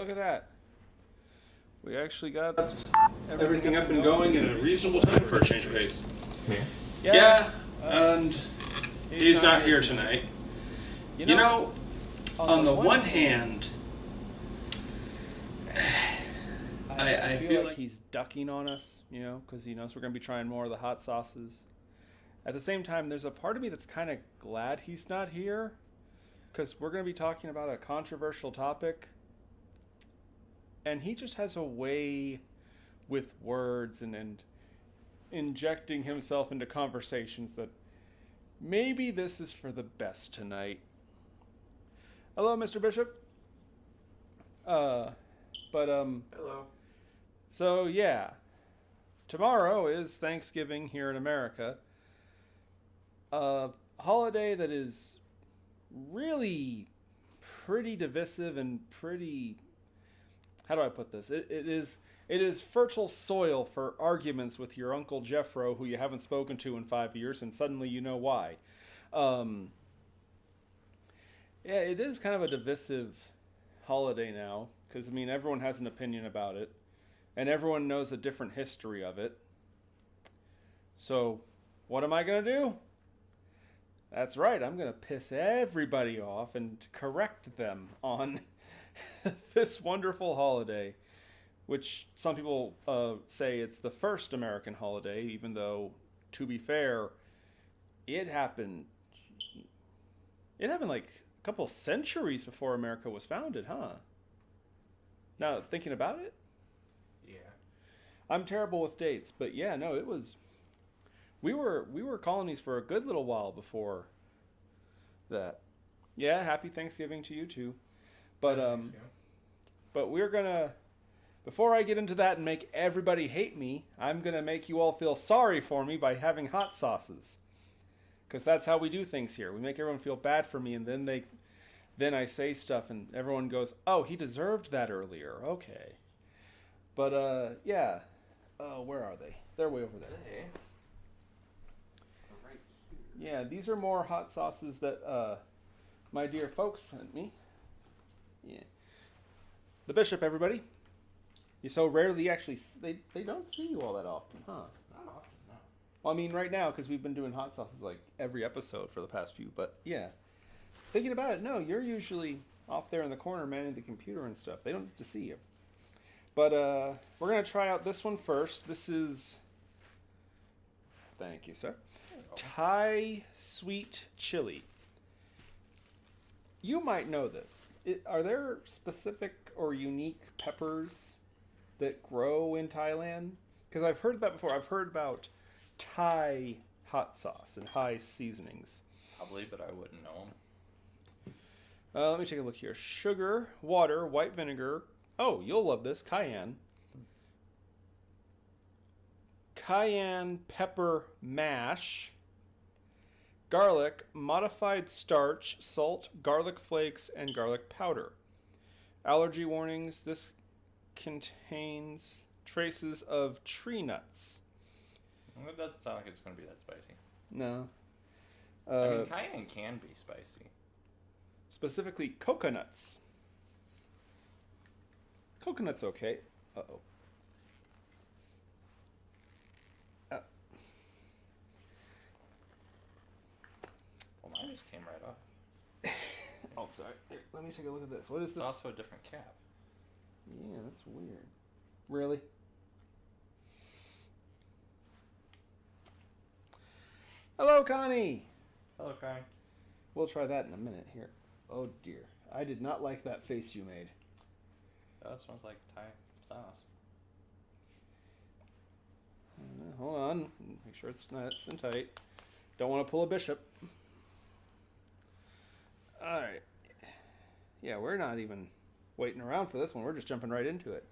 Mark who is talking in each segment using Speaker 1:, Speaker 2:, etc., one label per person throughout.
Speaker 1: look at that. We actually got everything up and going in a reasonable time for a change of pace. Yeah, and he's not here tonight. You know, on the one hand, I feel like he's ducking on us, because he knows we're going to be trying more of the hot sauces. At the same time, there's a part of me that's kind of glad he's not here, because we're going to be talking about a controversial topic. And he just has a way with words and injecting himself into conversations that maybe this is for the best tonight. Hello, Mr. Bishop. Hello. So yeah, tomorrow is Thanksgiving here in America. A holiday that is really pretty divisive and pretty... How do I put this? It is fertile soil for arguments with your Uncle Jeffro, who you haven't spoken to in 5 years, and suddenly you know why. Yeah, it is kind of a divisive holiday now, because, everyone has an opinion about it, and everyone knows a different history of it. So, what am I going to do? That's right, I'm going to piss everybody off and correct them on... this wonderful holiday, which some people say it's the first American holiday, even though, to be fair, it happened like a couple centuries before America was founded, huh? Now, thinking about it?
Speaker 2: Yeah.
Speaker 1: I'm terrible with dates, but yeah, no, it was... We were colonies for a good little while before that. Yeah, happy Thanksgiving to you, too. But we're gonna, before I get into that and make everybody hate me, I'm gonna make you all feel sorry for me by having hot sauces, because that's how we do things here. We make everyone feel bad for me, and then I say stuff, and everyone goes, "Oh, he deserved that earlier." Okay, but yeah. Oh, where are they? They're way over there.
Speaker 2: Hey.
Speaker 1: Right here. Yeah, these are more hot sauces that my dear folks sent me. Yeah. The Bishop, everybody. You so rarely actually... They don't see you all that often, huh?
Speaker 2: Not often, no.
Speaker 1: Well, right now, because we've been doing hot sauces like every episode for the past few. But, yeah. Thinking about it, no, you're usually off there in the corner manning the computer and stuff. They don't get to see you. But we're going to try out this one first. This is... Thank you, sir. Thai sweet chili. You might know this. Are there specific or unique peppers that grow in Thailand? Because I've heard that before. I've heard about Thai hot sauce and Thai seasonings.
Speaker 2: Probably, but I wouldn't know them.
Speaker 1: Let me take a look here. Sugar, water, white vinegar. Oh, you'll love this. Cayenne. Cayenne pepper mash. Garlic, modified starch, salt, garlic flakes, and garlic powder. Allergy warnings. This contains traces of tree nuts.
Speaker 2: It doesn't sound like it's going to be that spicy.
Speaker 1: No.
Speaker 2: Cayenne can be spicy.
Speaker 1: Specifically, coconuts. Coconut's okay. Uh-oh.
Speaker 2: Mine just came right off.
Speaker 1: Oh, sorry. Here, let me take a look at this. What is this?
Speaker 2: It's also a different cap.
Speaker 1: Yeah, that's weird. Really? Hello, Connie.
Speaker 2: Hello, Connie.
Speaker 1: We'll try that in a minute here. Oh, dear. I did not like that face you made.
Speaker 2: That smells like Thai sauce.
Speaker 1: Hold on. Make sure it's nice and tight. Don't want to pull a Bishop. Alright. Yeah, we're not even waiting around for this one. We're just jumping right into it.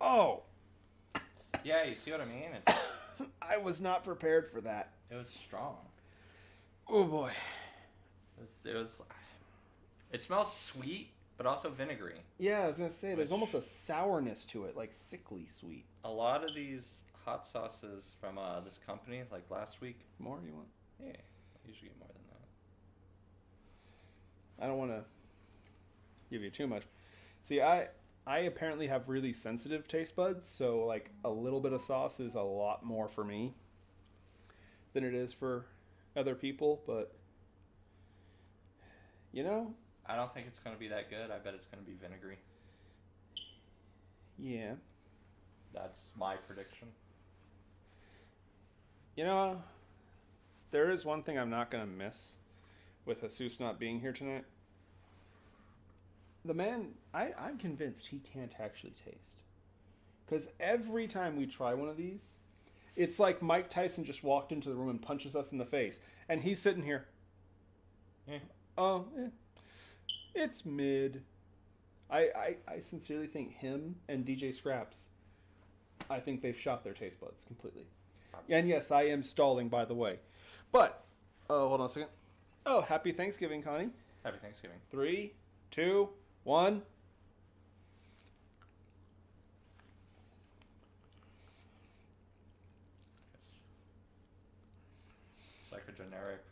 Speaker 1: Oh!
Speaker 2: Yeah, you see what I mean? It's
Speaker 1: I was not prepared for that.
Speaker 2: It was strong.
Speaker 1: Oh boy.
Speaker 2: It smells sweet, but also vinegary.
Speaker 1: Yeah, I was going to say, there's almost a sourness to it, like sickly sweet.
Speaker 2: A lot of these hot sauces from this company, like last week.
Speaker 1: More you want?
Speaker 2: Yeah, I usually get more than that.
Speaker 1: I don't want to give you too much. See, I I apparently have really sensitive taste buds, so like a little bit of sauce is a lot more for me than it is for other people, but you know,
Speaker 2: I don't think it's going to be that good. I bet it's going to be vinegary.
Speaker 1: yeah.
Speaker 2: That's my prediction.
Speaker 1: You know, there is one thing I'm not going to miss with Jesus not being here tonight. The man, I'm convinced he can't actually taste. Because every time we try one of these, it's like Mike Tyson just walked into the room and punches us in the face. And he's sitting here. It's mid. I sincerely think him and DJ Scraps, I think they've shot their taste buds completely. And yes, I am stalling, by the way. But, hold on a second. Oh, happy Thanksgiving, Connie.
Speaker 2: Happy Thanksgiving.
Speaker 1: 3, 2, 1.
Speaker 2: It's like a generic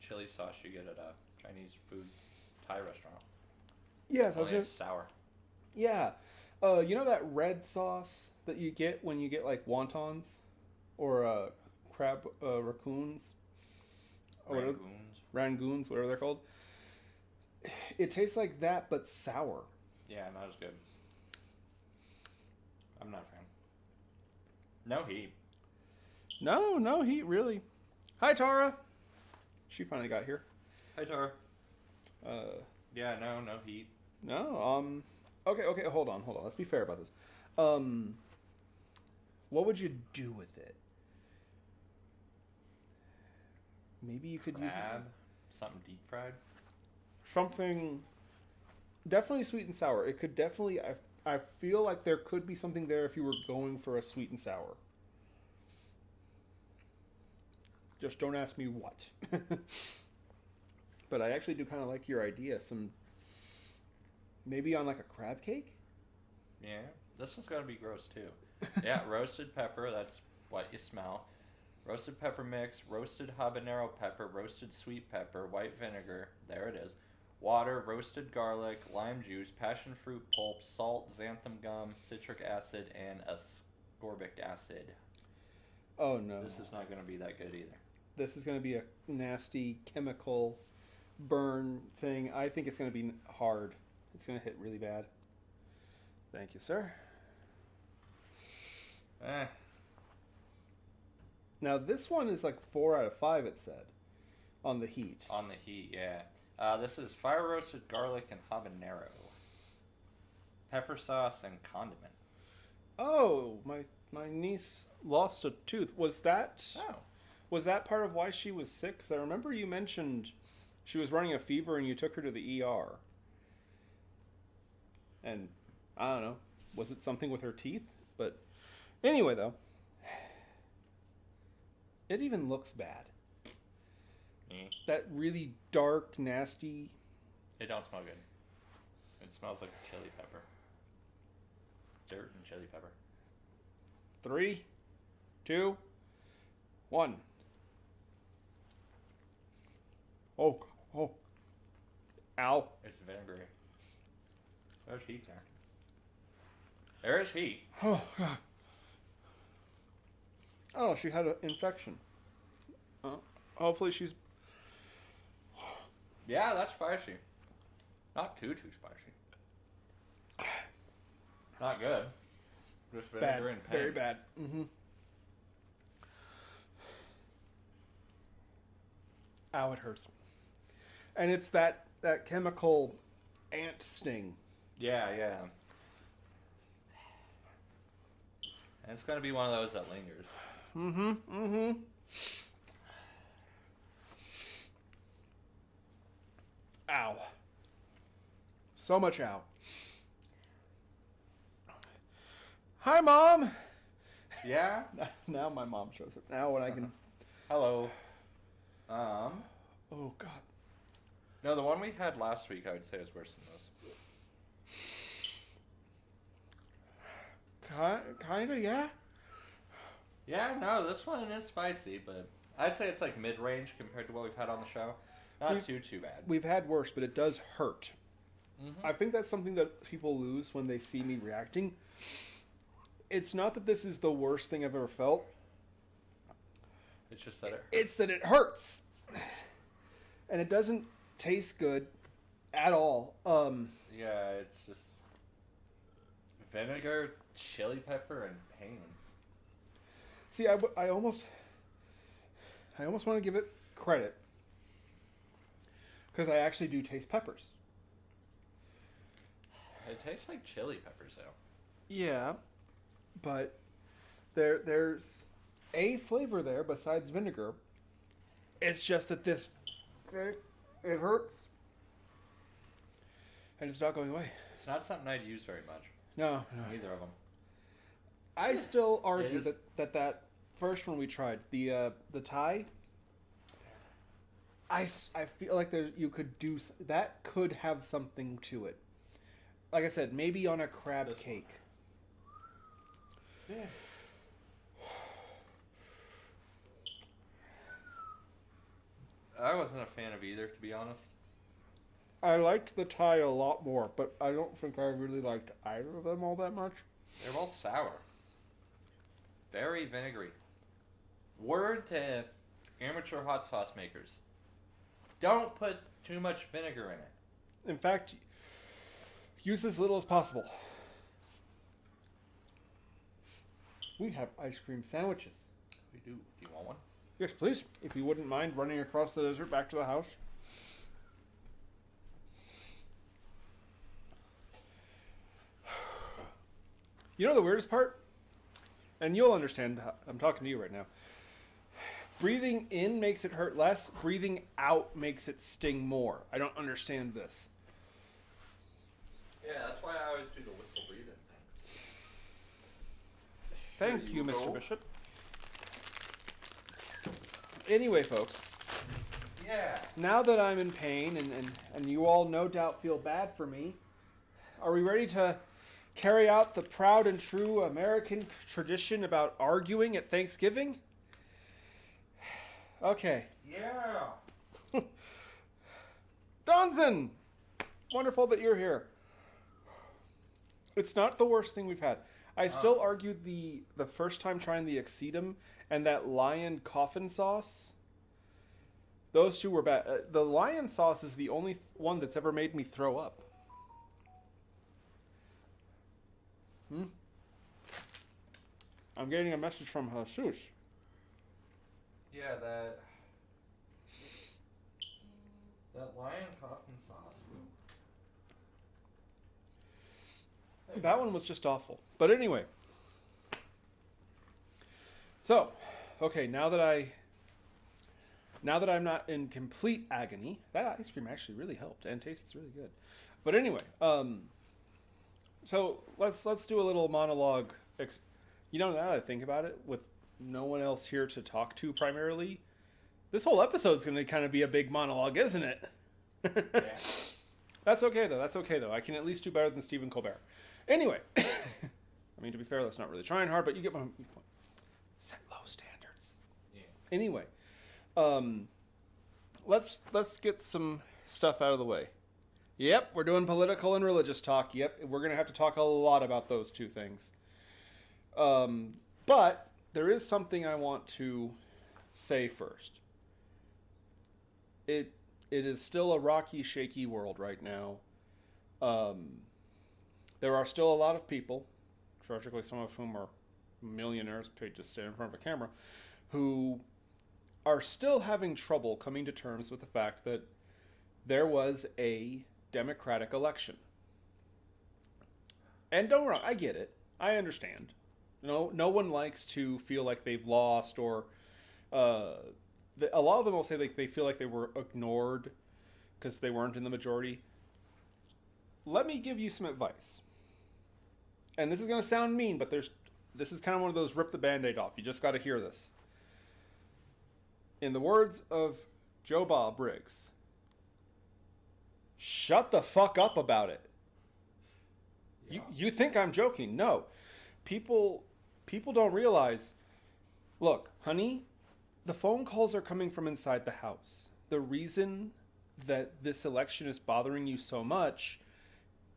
Speaker 2: chili sauce you get at a Chinese food Thai restaurant.
Speaker 1: Yes, I was
Speaker 2: Only
Speaker 1: just...
Speaker 2: it's sour.
Speaker 1: Yeah. You know that red sauce that you get when you get like wontons? Or crab raccoons? Or Rangoons, whatever they're called. It tastes like that, but sour.
Speaker 2: Yeah, not as good. I'm not a fan. No heat.
Speaker 1: No heat, really. Hi, Tara. She finally got here.
Speaker 2: Hi, Tara. Yeah, no heat.
Speaker 1: No, okay, hold on. Let's be fair about this. What would you do with it? Maybe you could use it.
Speaker 2: Something deep fried.
Speaker 1: Something definitely sweet and sour. It could definitely. I feel like there could be something there if you were going for a sweet and sour. Just don't ask me what. But I actually do kind of like your idea. Some maybe on like a crab cake.
Speaker 2: Yeah, this one's gonna be gross too. Yeah, roasted pepper. That's what you smell. Roasted pepper mix, roasted habanero pepper, roasted sweet pepper, white vinegar. There it is. Water, roasted garlic, lime juice, passion fruit pulp, salt, xanthan gum, citric acid, and ascorbic acid.
Speaker 1: Oh no.
Speaker 2: This is not going to be that good either.
Speaker 1: This is going to be a nasty chemical burn thing. I think it's going to be hard. It's going to hit really bad. Thank you, sir. Now this one is like 4 out of 5, it said, on the heat.
Speaker 2: On the heat, yeah. This is fire roasted garlic and habanero. Pepper sauce and condiment.
Speaker 1: Oh, my niece lost a tooth. Was that part of why she was sick? Because I remember you mentioned she was running a fever and you took her to the ER. And I don't know, was it something with her teeth? But anyway, though, it even looks bad. That really dark, nasty...
Speaker 2: It don't smell good. It smells like chili pepper. Dirt and chili pepper.
Speaker 1: 3, 2, 1. Oh. Ow.
Speaker 2: It's vinegary. There's heat there. There is heat.
Speaker 1: Oh, God. Oh, she had an infection. Hopefully she's...
Speaker 2: Yeah, that's spicy. Not too spicy. Not good. Just vinegar and pain.
Speaker 1: Very bad. Mm-hmm. Ow, it hurts. And it's that chemical ant sting.
Speaker 2: Yeah. And it's going to be one of those that lingers.
Speaker 1: Mm-hmm. Ow. So much ow. Hi, Mom!
Speaker 2: Yeah?
Speaker 1: Now my mom shows up. Now when I can...
Speaker 2: Hello.
Speaker 1: Oh, God.
Speaker 2: No, the one we had last week I would say is worse than this.
Speaker 1: Kinda, yeah?
Speaker 2: Yeah, no, this one is spicy, but I'd say it's like mid-range compared to what we've had on the show. Not too bad.
Speaker 1: We've had worse, but it does hurt.
Speaker 2: Mm-hmm.
Speaker 1: I think that's something that people lose when they see me reacting. It's not that this is the worst thing I've ever felt.
Speaker 2: It's just that it hurts.
Speaker 1: It's that it hurts. And it doesn't taste good at all.
Speaker 2: Yeah, it's just vinegar, chili pepper, and pain.
Speaker 1: See, I almost want to give it credit because I actually do taste peppers.
Speaker 2: It tastes like chili peppers, though.
Speaker 1: Yeah, but there's a flavor there besides vinegar. It's just that it hurts, and it's not going away.
Speaker 2: It's not something I'd use very much.
Speaker 1: No.
Speaker 2: Neither of them.
Speaker 1: I still argue that first one we tried, the Thai, I feel like you could do that could have something to it. Like I said, maybe on a crab cake.
Speaker 2: Yeah. I wasn't a fan of either, to be honest.
Speaker 1: I liked the Thai a lot more, but I don't think I really liked either of them all that much.
Speaker 2: They're both sour. Very vinegary. Word to amateur hot sauce makers. Don't put too much vinegar in it.
Speaker 1: In fact, use as little as possible. We have ice cream sandwiches.
Speaker 2: We do. Do you want one?
Speaker 1: Yes, please. If you wouldn't mind running across the desert back to the house. You know the weirdest part? And you'll understand, I'm talking to you right now. Breathing in makes it hurt less. Breathing out makes it sting more. I don't understand this.
Speaker 2: Yeah, that's why I always do the whistle breathing thing.
Speaker 1: Thank you,
Speaker 2: go.
Speaker 1: Mr. Bishop. Anyway, folks.
Speaker 2: Yeah.
Speaker 1: Now that I'm in pain and you all no doubt feel bad for me, are we ready to carry out the proud and true American tradition about arguing at Thanksgiving? Okay.
Speaker 2: Yeah.
Speaker 1: Donson! Wonderful that you're here. It's not the worst thing we've had. I still argued the first time trying the Exceedum and that lion coffin sauce. Those two were bad. The lion sauce is the only one that's ever made me throw up. I'm getting a message from Jesus.
Speaker 2: Yeah, that lion coffin sauce.
Speaker 1: That one was just awful. But anyway. So, okay, now that I'm not in complete agony, that ice cream actually really helped and tastes really good. But anyway, so let's do a little monologue. Now that I think about it, with no one else here to talk to primarily, this whole episode's going to kind of be a big monologue, isn't it?
Speaker 2: Yeah.
Speaker 1: That's okay though. I can at least do better than Stephen Colbert. Anyway, I mean, to be fair, that's not really trying hard, but you get my point. Set low standards.
Speaker 2: Yeah.
Speaker 1: Anyway, let's get some stuff out of the way. Yep, we're doing political and religious talk. Yep, we're gonna have to talk a lot about those two things. But there is something I want to say first. It is still a rocky, shaky world right now. There are still a lot of people, tragically some of whom are millionaires paid to stand in front of a camera, who are still having trouble coming to terms with the fact that there was a democratic election. And don't get me wrong, I get it. I understand. No one likes to feel like they've lost, or a lot of them will say they feel like they were ignored because they weren't in the majority. Let me give you some advice. And this is going to sound mean, but this is kind of one of those rip the Band-Aid off. You just got to hear this. In the words of Joe Bob Briggs, shut the fuck up about it. Yeah. You think I'm joking? No. People don't realize, look, honey, the phone calls are coming from inside the house. The reason that this election is bothering you so much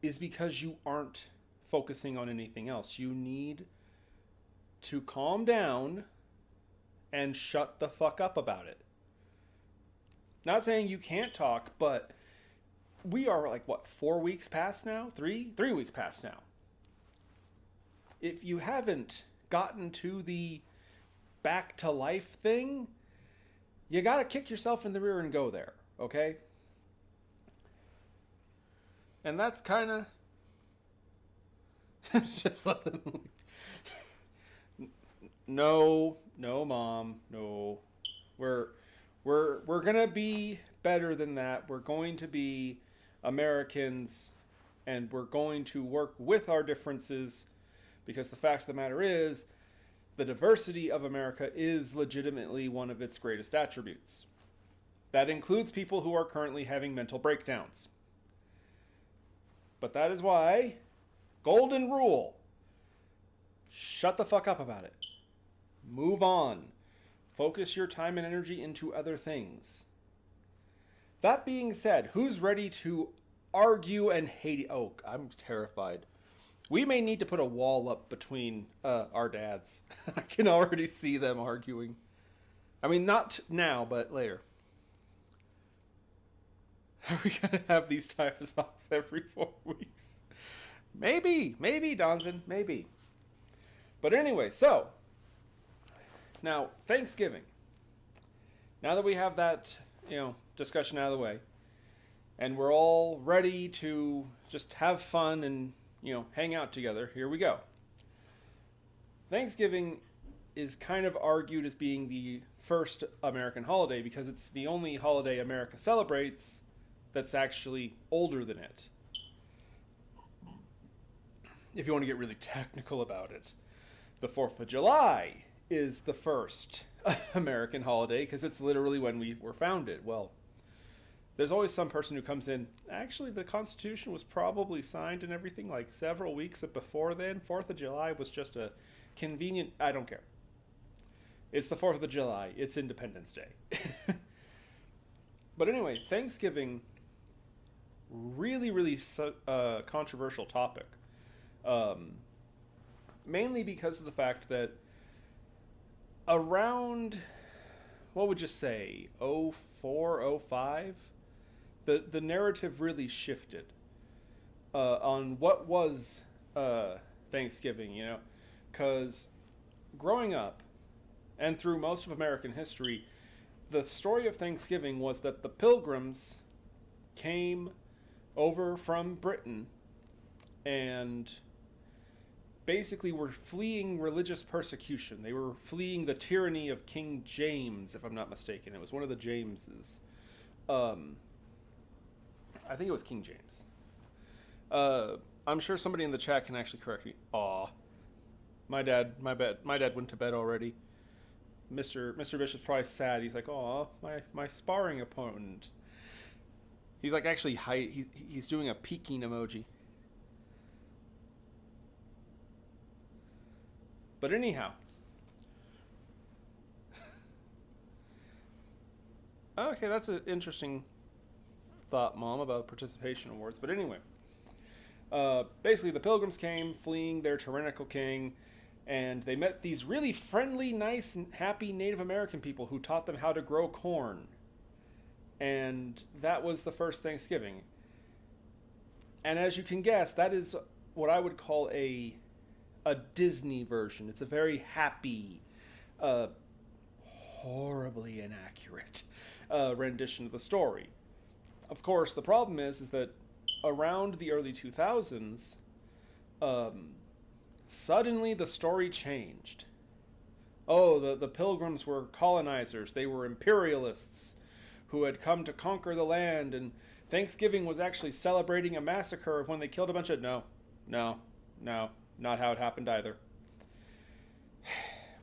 Speaker 1: is because you aren't focusing on anything else. You need to calm down and shut the fuck up about it. Not saying you can't talk, but we are like, what, 4 weeks past now? 3 weeks past now. If you haven't gotten to the back to life thing, you gotta kick yourself in the rear and go there, okay? And that's kind of just let them. No, Mom, no. We're gonna be better than that. We're going to be Americans, and we're going to work with our differences, because the fact of the matter is, the diversity of America is legitimately one of its greatest attributes. That includes people who are currently having mental breakdowns. But that is why, golden rule, shut the fuck up about it. Move on. Focus your time and energy into other things. That being said, who's ready to argue and hate? Oh, I'm terrified. We may need to put a wall up between our dads. I can already see them arguing. I mean, not now, but later. Are we going to have these type of talks every 4 weeks? Maybe, Donson, maybe. But anyway, so, now, Thanksgiving. Now that we have that, discussion out of the way, and we're all ready to just have fun and, hang out together, here we go. Thanksgiving is kind of argued as being the first American holiday because it's the only holiday America celebrates that's actually older than it. If you want to get really technical about it, the 4th of July is the first American holiday because it's literally when we were founded. Well, there's always some person who comes in, actually the Constitution was probably signed and everything like several weeks before then. 4th of July was just a convenient, I don't care. It's the 4th of July. It's Independence Day. But anyway, Thanksgiving, really controversial topic. Mainly because of the fact that around, what would you say, 04, 05, the narrative really shifted on what was Thanksgiving, because growing up and through most of American history, the story of Thanksgiving was that the Pilgrims came over from Britain and basically were fleeing religious persecution. They were fleeing the tyranny of King James, if I'm not mistaken. It was one of the Jameses. I think it was King James. I'm sure somebody in the chat can actually correct me. Aw. My dad went to bed already. Mr. Bishop's probably sad. He's like, aw, my sparring opponent. He's like actually he's doing a peeking emoji. But anyhow. Okay, that's an interesting thought, Mom, about participation awards. But anyway. Basically, the Pilgrims came fleeing their tyrannical king, and they met these really friendly, nice, and happy Native American people who taught them how to grow corn. And that was the first Thanksgiving. And as you can guess, that is what I would call a Disney version. It's a very happy, horribly inaccurate rendition of the story. Of course, the problem is that around the early 2000s, suddenly the story changed. Oh, the Pilgrims were colonizers. They were imperialists who had come to conquer the land, and Thanksgiving was actually celebrating a massacre of when they killed a bunch of... No, not how it happened either.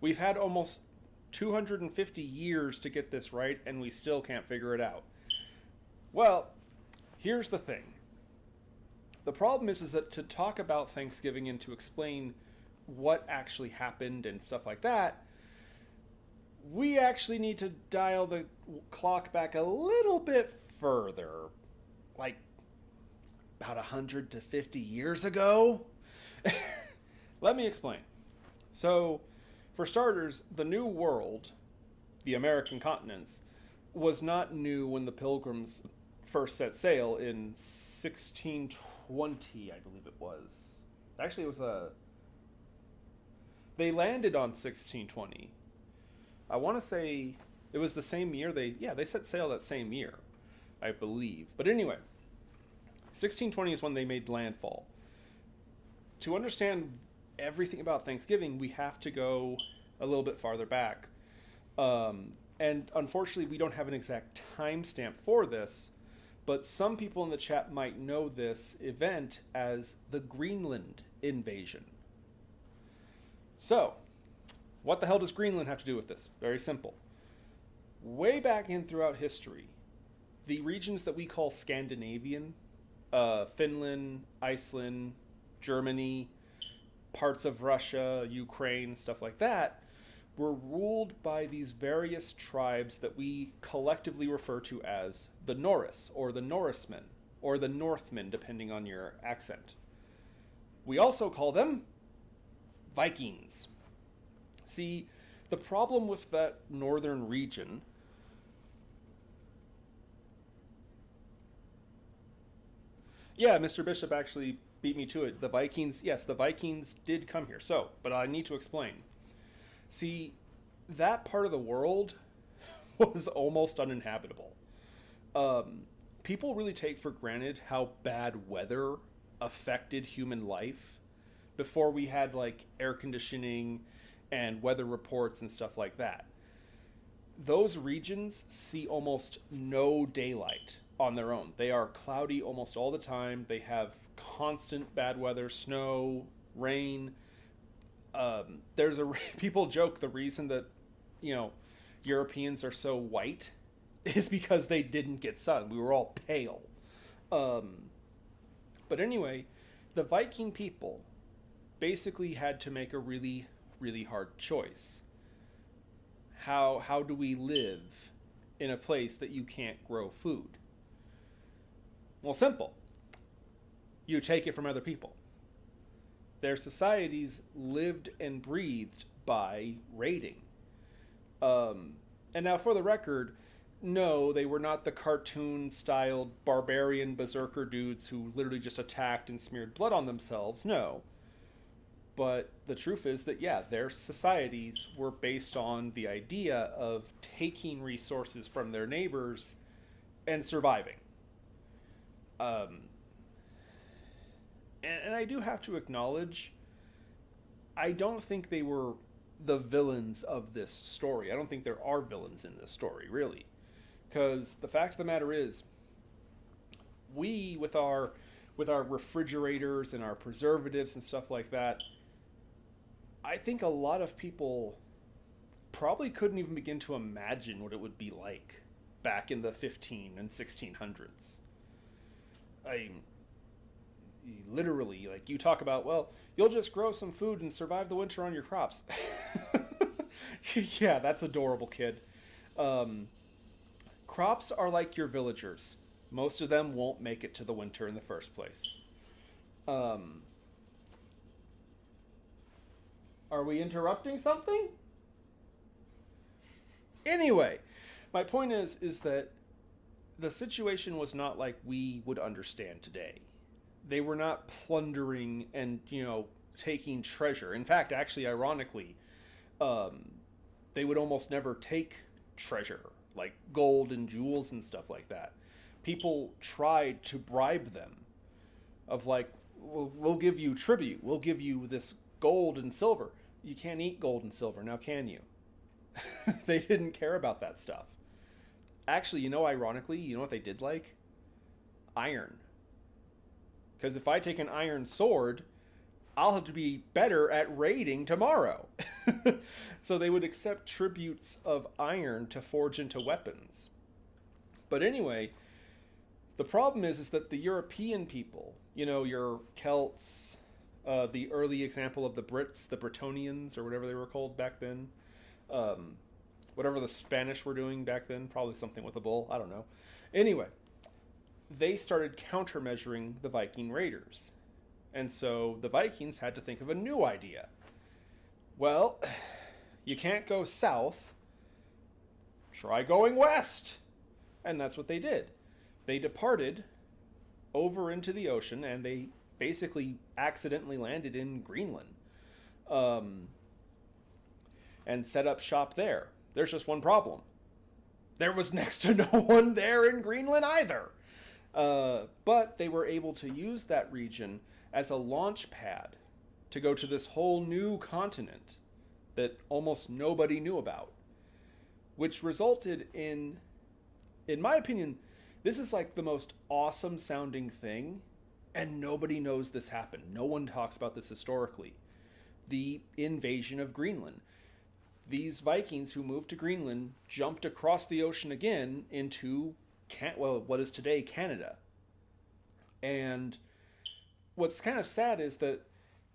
Speaker 1: We've had almost 250 years to get this right, and we still can't figure it out. Well, here's the thing. The problem is that to talk about Thanksgiving and to explain what actually happened and stuff like that, we actually need to dial the clock back a little bit further. Like, about 150 years ago. Let me explain. So, for starters, the New World, the American continents, was not new when the Pilgrims first set sail in 1620, I believe it was. Actually, it was they landed on 1620. I want to say it was the same year they set sail that same year, I believe. But anyway, 1620 is when they made landfall. To understand everything about Thanksgiving, we have to go a little bit farther back. And unfortunately, we don't have an exact timestamp for this, but some people in the chat might know this event as the Greenland invasion. So, what the hell does Greenland have to do with this? Very simple. Way back in throughout history, the regions that we call Scandinavian, Finland, Iceland, Germany, parts of Russia, Ukraine, stuff like that, were ruled by these various tribes that we collectively refer to as the Norris, or the Norsemen, or the Northmen, depending on your accent. We also call them Vikings. See, the problem with that northern region yeah, Mr. Bishop actually beat me to it. The Vikings, yes, the Vikings did come here. So, but I need to explain. See, that part of the world was almost uninhabitable. People really take for granted how bad weather affected human life before we had like air conditioning and weather reports and stuff like that. Those regions see almost no daylight on their own. They are cloudy almost all the time. They have constant bad weather, snow, rain. People joke the reason that, Europeans are so white is because they didn't get sun. We were all pale. But anyway, the Viking people basically had to make a really, really hard choice. How do we live in a place that you can't grow food? Well, simple. You take it from other people. Their societies lived and breathed by raiding. And now, for the record, no, they were not the cartoon-styled barbarian berserker dudes who literally just attacked and smeared blood on themselves. No. But the truth is that, yeah, their societies were based on the idea of taking resources from their neighbors and surviving. And I do have to acknowledge, I don't think they were the villains of this story. I don't think there are villains in this story, really. Because the fact of the matter is, we, with our refrigerators and our preservatives and stuff like that, I think a lot of people probably couldn't even begin to imagine what it would be like back in the 15 and 1600s. Literally, like, you talk about, well, you'll just grow some food and survive the winter on your crops. Yeah, that's adorable, kid. Crops are like your villagers. Most of them won't make it to the winter in the first place. Are we interrupting something? Anyway, my point is that the situation was not like we would understand today. They were not plundering and, taking treasure. In fact, actually, ironically, they would almost never take treasure, like gold and jewels and stuff like that. People tried to bribe them of like, we'll give you tribute. We'll give you this gold and silver. You can't eat gold and silver, now can you? They didn't care about that stuff. Actually, ironically, you know what they did like? Iron. Because if I take an iron sword, I'll have to be better at raiding tomorrow. So they would accept tributes of iron to forge into weapons. But anyway, the problem is that the European people, your Celts, the early example of the Brits, the Bretonians, or whatever they were called back then, whatever the Spanish were doing back then, probably something with a bull, I don't know. Anyway, they started countermeasuring the Viking raiders. And so the Vikings had to think of a new idea. Well, you can't go south. Try going west. And that's what they did. They departed over into the ocean, and they basically accidentally landed in Greenland. And set up shop there. There's just one problem. There was next to no one there in Greenland either. But they were able to use that region as a launch pad to go to this whole new continent that almost nobody knew about, which resulted in my opinion, this is like the most awesome sounding thing, and nobody knows this happened. No one talks about this historically. The invasion of Greenland. These Vikings who moved to Greenland jumped across the ocean again into what is today Canada. And what's kind of sad is that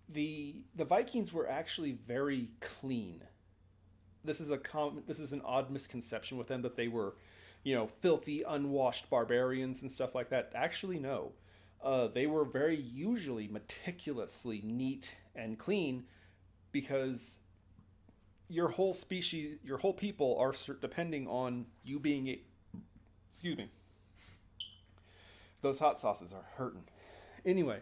Speaker 1: the Vikings were actually very clean. This is an odd misconception with them that they were, filthy, unwashed barbarians and stuff like that. Actually, no. They were very usually meticulously neat and clean, because your whole species, your whole people are depending on you being excuse me. Those hot sauces are hurting. Anyway,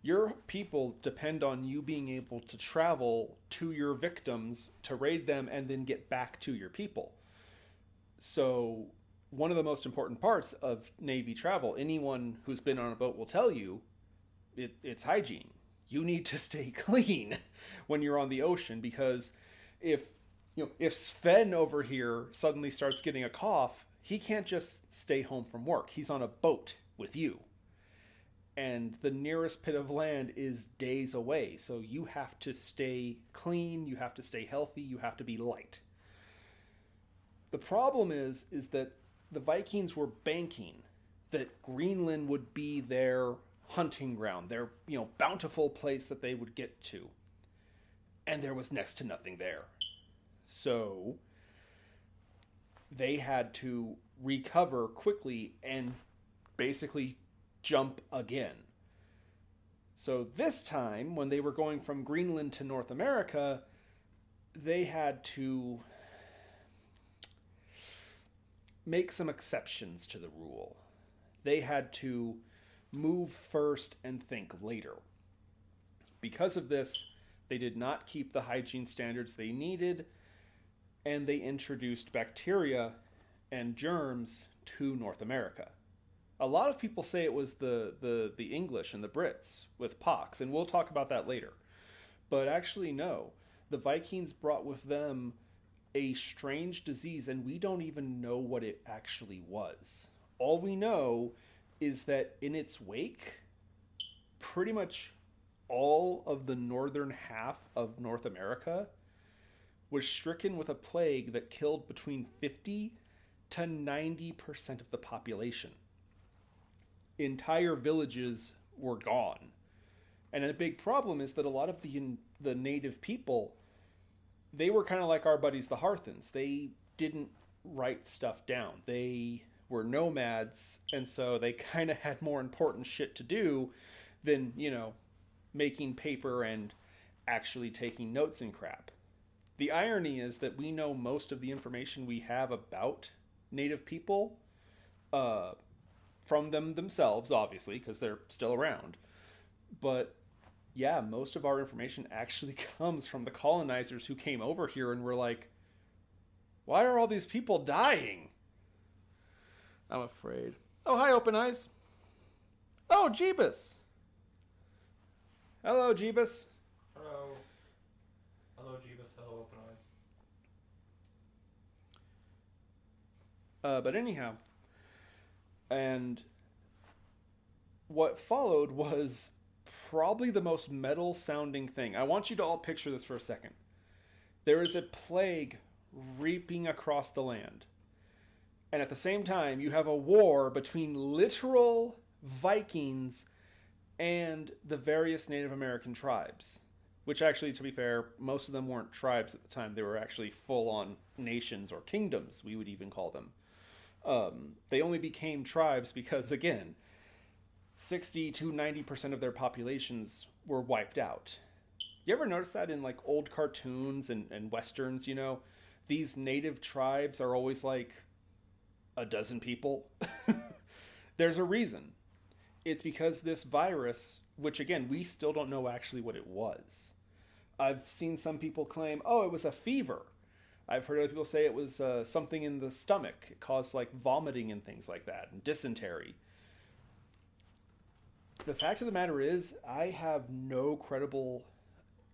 Speaker 1: your people depend on you being able to travel to your victims to raid them and then get back to your people. So one of the most important parts of Navy travel, anyone who's been on a boat will tell you, it's hygiene. You need to stay clean when you're on the ocean, because if Sven over here suddenly starts getting a cough, he can't just stay home from work. He's on a boat with you. And the nearest pit of land is days away. So you have to stay clean, you have to stay healthy, you have to be light. The problem is that the Vikings were banking that Greenland would be their hunting ground, their bountiful place that they would get to. And there was next to nothing there. So they had to recover quickly and basically jump again. So this time, when they were going from Greenland to North America, they had to make some exceptions to the rule. They had to move first and think later. Because of this, they did not keep the hygiene standards they needed, and they introduced bacteria and germs to North America. A lot of people say it was the English and the Brits with pox, and we'll talk about that later. But actually, no. The Vikings brought with them a strange disease, and we don't even know what it actually was. All we know is that in its wake, pretty much all of the northern half of North America was stricken with a plague that killed between 50 to 90% of the population. Entire villages were gone. And a big problem is that a lot of the native people, they were kind of like our buddies the Harthans. They didn't write stuff down. They were nomads, and so they kind of had more important shit to do than, making paper and actually taking notes and crap. The irony is that we know most of the information we have about native people from them themselves, obviously, because they're still around. But yeah, most of our information actually comes from the colonizers who came over here and were like, why are all these people dying? I'm afraid. Oh, hi, Open Eyes. Oh, Jeebus. Hello, Jeebus.
Speaker 2: Hello. Hello, Jeebus. Hello, Open Eyes.
Speaker 1: But anyhow, and what followed was probably the most metal sounding thing. I want you to all picture this for a second. There is a plague reaping across the land. And at the same time, you have a war between literal Vikings and the various Native American tribes. Which actually, to be fair, most of them weren't tribes at the time. They were actually full-on nations or kingdoms, we would even call them. They only became tribes because, again, 60 to 90% of their populations were wiped out. You ever notice that in like old cartoons and westerns, these native tribes are always like a dozen people? There's a reason. It's because this virus, which again, we still don't know actually what it was. I've seen some people claim, oh, it was a fever. I've heard other people say it was something in the stomach. It caused like vomiting and things like that, and dysentery. The fact of the matter is, I have no credible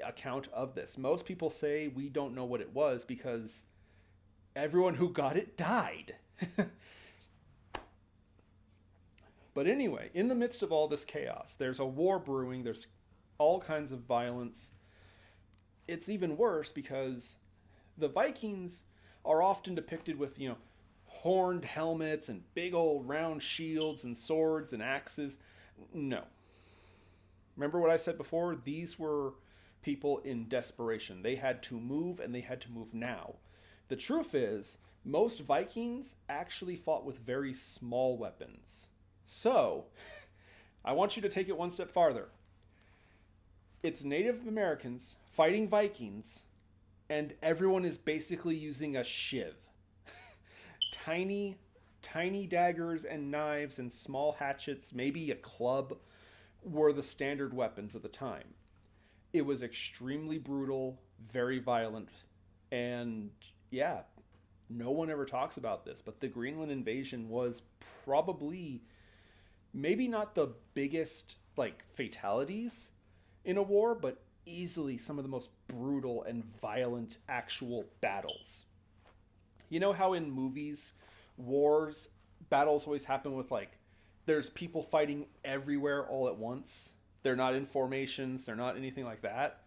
Speaker 1: account of this. Most people say we don't know what it was because everyone who got it died. But anyway, in the midst of all this chaos, there's a war brewing, there's all kinds of violence. It's even worse because the Vikings are often depicted with, horned helmets and big old round shields and swords and axes. No. Remember what I said before? These were people in desperation. They had to move, and they had to move now. The truth is, most Vikings actually fought with very small weapons. So, I want you to take it one step farther. It's Native Americans fighting Vikings, and everyone is basically using a shiv. Tiny daggers and knives and small hatchets, maybe a club, were the standard weapons of the time. It was extremely brutal, very violent, and yeah, no one ever talks about this, but the Greenland invasion was probably maybe not the biggest like fatalities in a war, but easily some of the most brutal and violent actual battles. You know how in movies, wars, battles always happen with like, there's people fighting everywhere all at once. They're not in formations, they're not anything like that.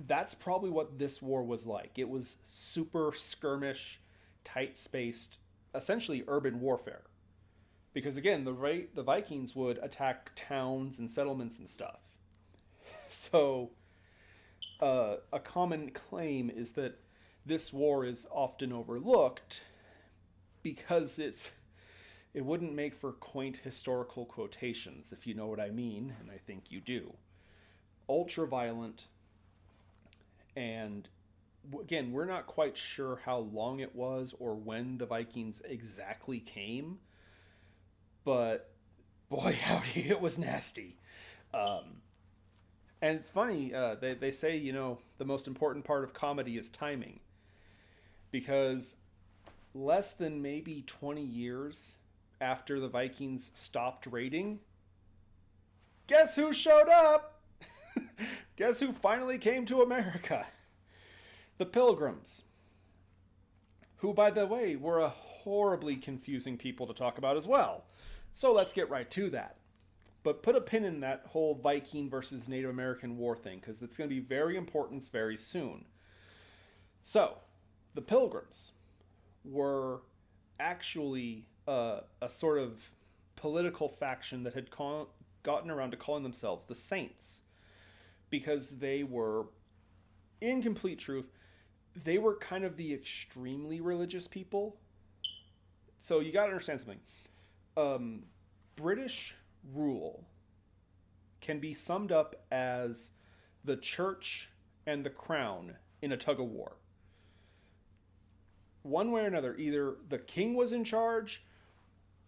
Speaker 1: That's probably what this war was like. It was super skirmish, tight-spaced, essentially urban warfare. Because again, the Vikings would attack towns and settlements and stuff. So, a common claim is that this war is often overlooked because it wouldn't make for quaint historical quotations, if you know what I mean, and I think you do. Ultra violent, and again, we're not quite sure how long it was or when the Vikings exactly came, but boy howdy, it was nasty. And it's funny, they say, the most important part of comedy is timing. Because less than maybe 20 years after the Vikings stopped raiding, guess who showed up? Guess who finally came to America? The Pilgrims. Who, by the way, were a horribly confusing people to talk about as well. So let's get right to that. But put a pin in that whole Viking versus Native American war thing, because it's going to be very important very soon. So, the Pilgrims were actually a sort of political faction that had gotten around to calling themselves the Saints, because they were, in complete truth, they were kind of the extremely religious people. So you got to understand something. British rule can be summed up as the church and the crown in a tug of war. One way or another, either the king was in charge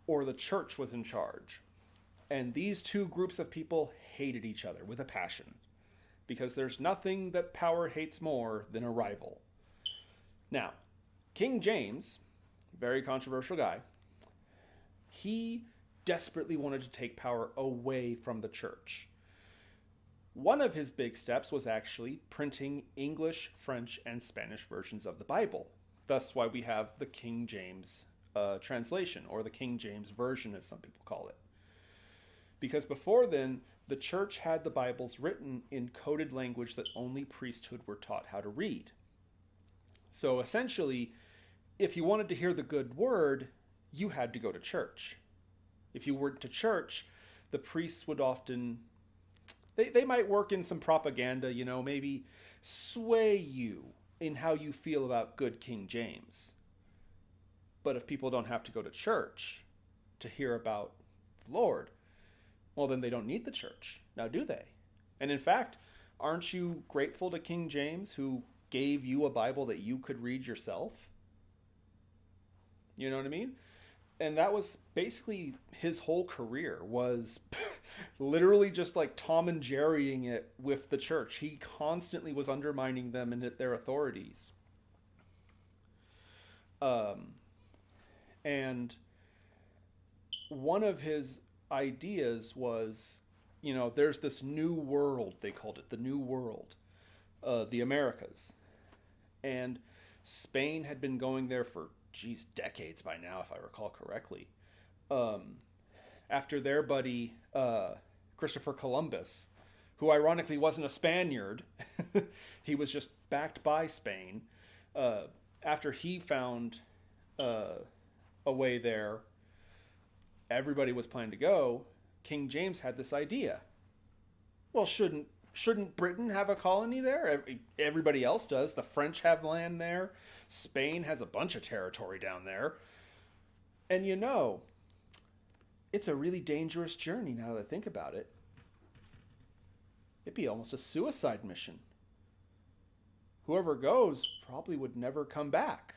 Speaker 1: or the church was in charge. And these two groups of people hated each other with a passion, because there's nothing that power hates more than a rival. Now, King James, very controversial guy, he desperately wanted to take power away from the church. One of his big steps was actually printing English, French, and Spanish versions of the Bible. Thus why we have the King James translation, or the King James Version as some people call it. Because before then, the church had the Bibles written in coded language that only priesthood were taught how to read. So essentially, if you wanted to hear the good word, you had to go to church. If you went to church, the priests would often, they might work in some propaganda, maybe sway you in how you feel about good King James. But if people don't have to go to church to hear about the Lord, well, then they don't need the church. Now, do they? And in fact, aren't you grateful to King James, who gave you a Bible that you could read yourself? You know what I mean? And that was basically his whole career, was literally just like Tom and Jerrying it with the church. He constantly was undermining them and their authorities. And one of his ideas was, there's this new world, they called it, the New World, the Americas. And Spain had been going there for, decades by now, if I recall correctly. After their buddy, Christopher Columbus, who ironically wasn't a Spaniard, he was just backed by Spain. After he found a way there, everybody was planning to go. King James had this idea. Well, shouldn't Britain have a colony there? Everybody else does. The French have land there. Spain has a bunch of territory down there. And it's a really dangerous journey now that I think about it. It'd be almost a suicide mission. Whoever goes probably would never come back.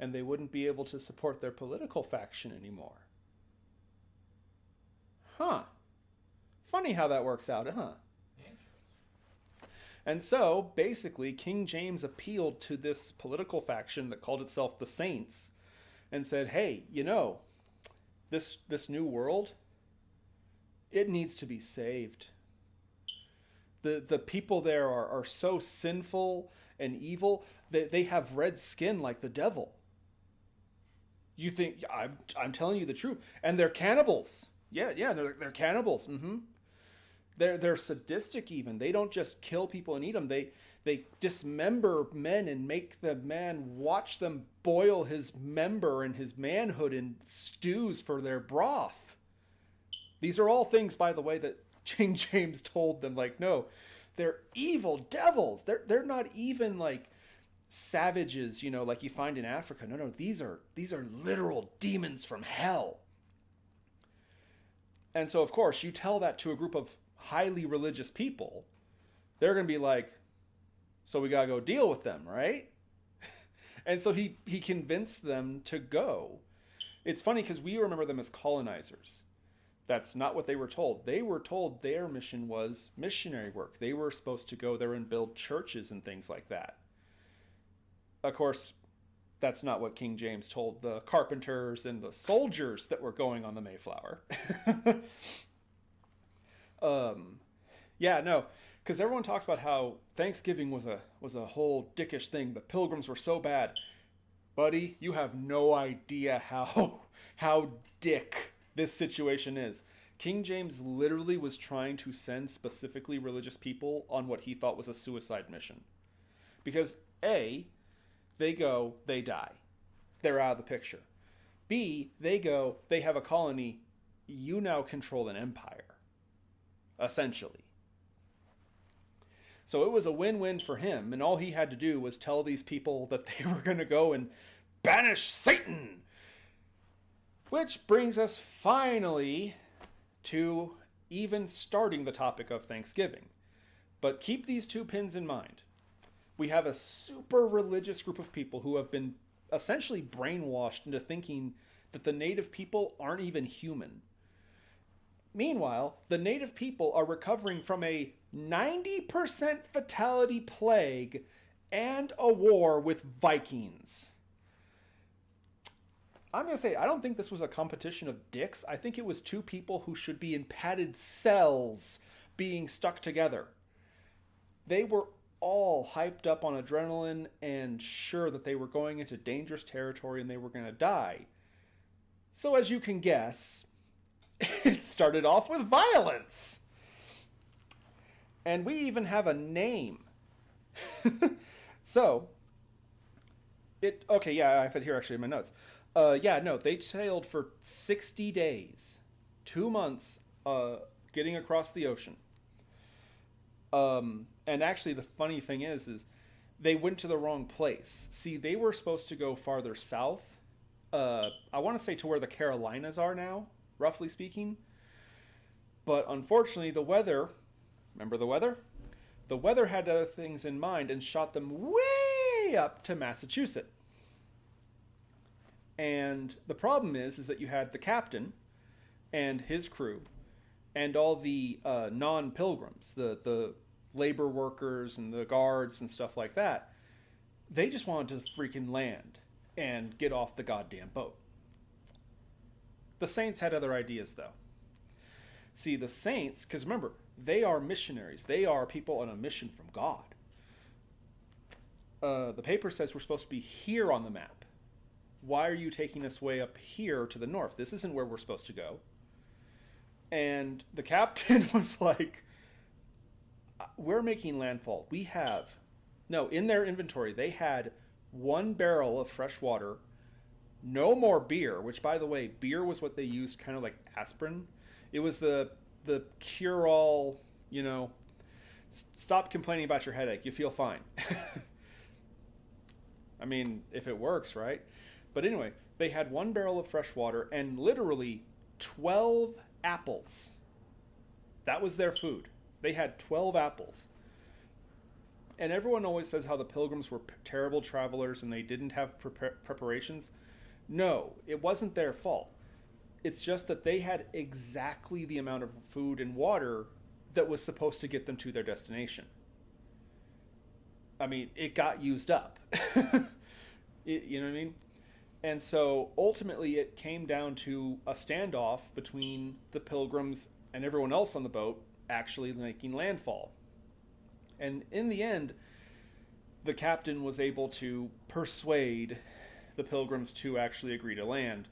Speaker 1: And they wouldn't be able to support their political faction anymore. Huh. Funny how that works out, huh? And so, basically, King James appealed to this political faction that called itself the Saints and said, hey, this new world, it needs to be saved. The people there are so sinful and evil that they have red skin like the devil. You think, I'm telling you the truth. And they're cannibals. Yeah, they're cannibals. Mm-hmm. They're sadistic even. They don't just kill people and eat them. They dismember men and make the man watch them boil his member and his manhood in stews for their broth. These are all things, by the way, that King James told them, like, no, they're evil devils. They're not even like savages, like you find in Africa. No, these are literal demons from hell. And so, of course, you tell that to a group of highly religious people, they're going to be like, so we got to go deal with them, right? And so he convinced them to go. It's funny because we remember them as colonizers. That's not what they were told. They were told their mission was missionary work. They were supposed to go there and build churches and things like that. Of course, that's not what King James told the carpenters and the soldiers that were going on the Mayflower. Because everyone talks about how Thanksgiving was a whole dickish thing. The Pilgrims were so bad. Buddy, you have no idea how dick this situation is. King James literally was trying to send specifically religious people on what he thought was a suicide mission. Because A, they go, they die. They're out of the picture. B, they go, they have a colony. You now control an empire. Essentially. So it was a win-win for him, and all he had to do was tell these people that they were going to go and banish Satan. Which brings us finally to even starting the topic of Thanksgiving. But keep these two pins in mind. We have a super religious group of people who have been essentially brainwashed into thinking that the native people aren't even human. Meanwhile, the native people are recovering from a 90% fatality plague and a war with Vikings. I'm going to say, I don't think this was a competition of dicks. I think it was two people who should be in padded cells being stuck together. They were all hyped up on adrenaline and sure that they were going into dangerous territory and they were going to die. So as you can guess, it started off with violence. And we even have a name. I have it here actually in my notes. They sailed for 60 days, 2 months, getting across the ocean. And actually the funny thing is they went to the wrong place. See, they were supposed to go farther south. I want to say to where the Carolinas are now, roughly speaking. But unfortunately, the weather, remember the weather? The weather had other things in mind and shot them way up to Massachusetts. And the problem is that you had the captain and his crew and all the non-pilgrims, the labor workers and the guards and stuff like that. They just wanted to freaking land and get off the goddamn boat. The Saints had other ideas, though. See, the Saints, because remember, they are missionaries. They are people on a mission from God. The paper says we're supposed to be here on the map. Why are you taking us way up here to the north? This isn't where we're supposed to go. And the captain was like, we're making landfall. We have, no, in their inventory, they had 1 barrel of fresh water, no more beer, which, by the way, beer was what they used kind of like aspirin. It was the cure-all, you know, stop complaining about your headache. You feel fine. I mean, if it works, right? But anyway, they had 1 barrel of fresh water and literally 12 apples. That was their food. They had 12 apples. And everyone always says how the Pilgrims were terrible travelers and they didn't have preparations. No, it wasn't their fault. It's just that they had exactly the amount of food and water that was supposed to get them to their destination. I mean, it got used up. You know what I mean? And so ultimately it came down to a standoff between the Pilgrims and everyone else on the boat actually making landfall. And in the end, the captain was able to persuade the Pilgrims to actually agree to land,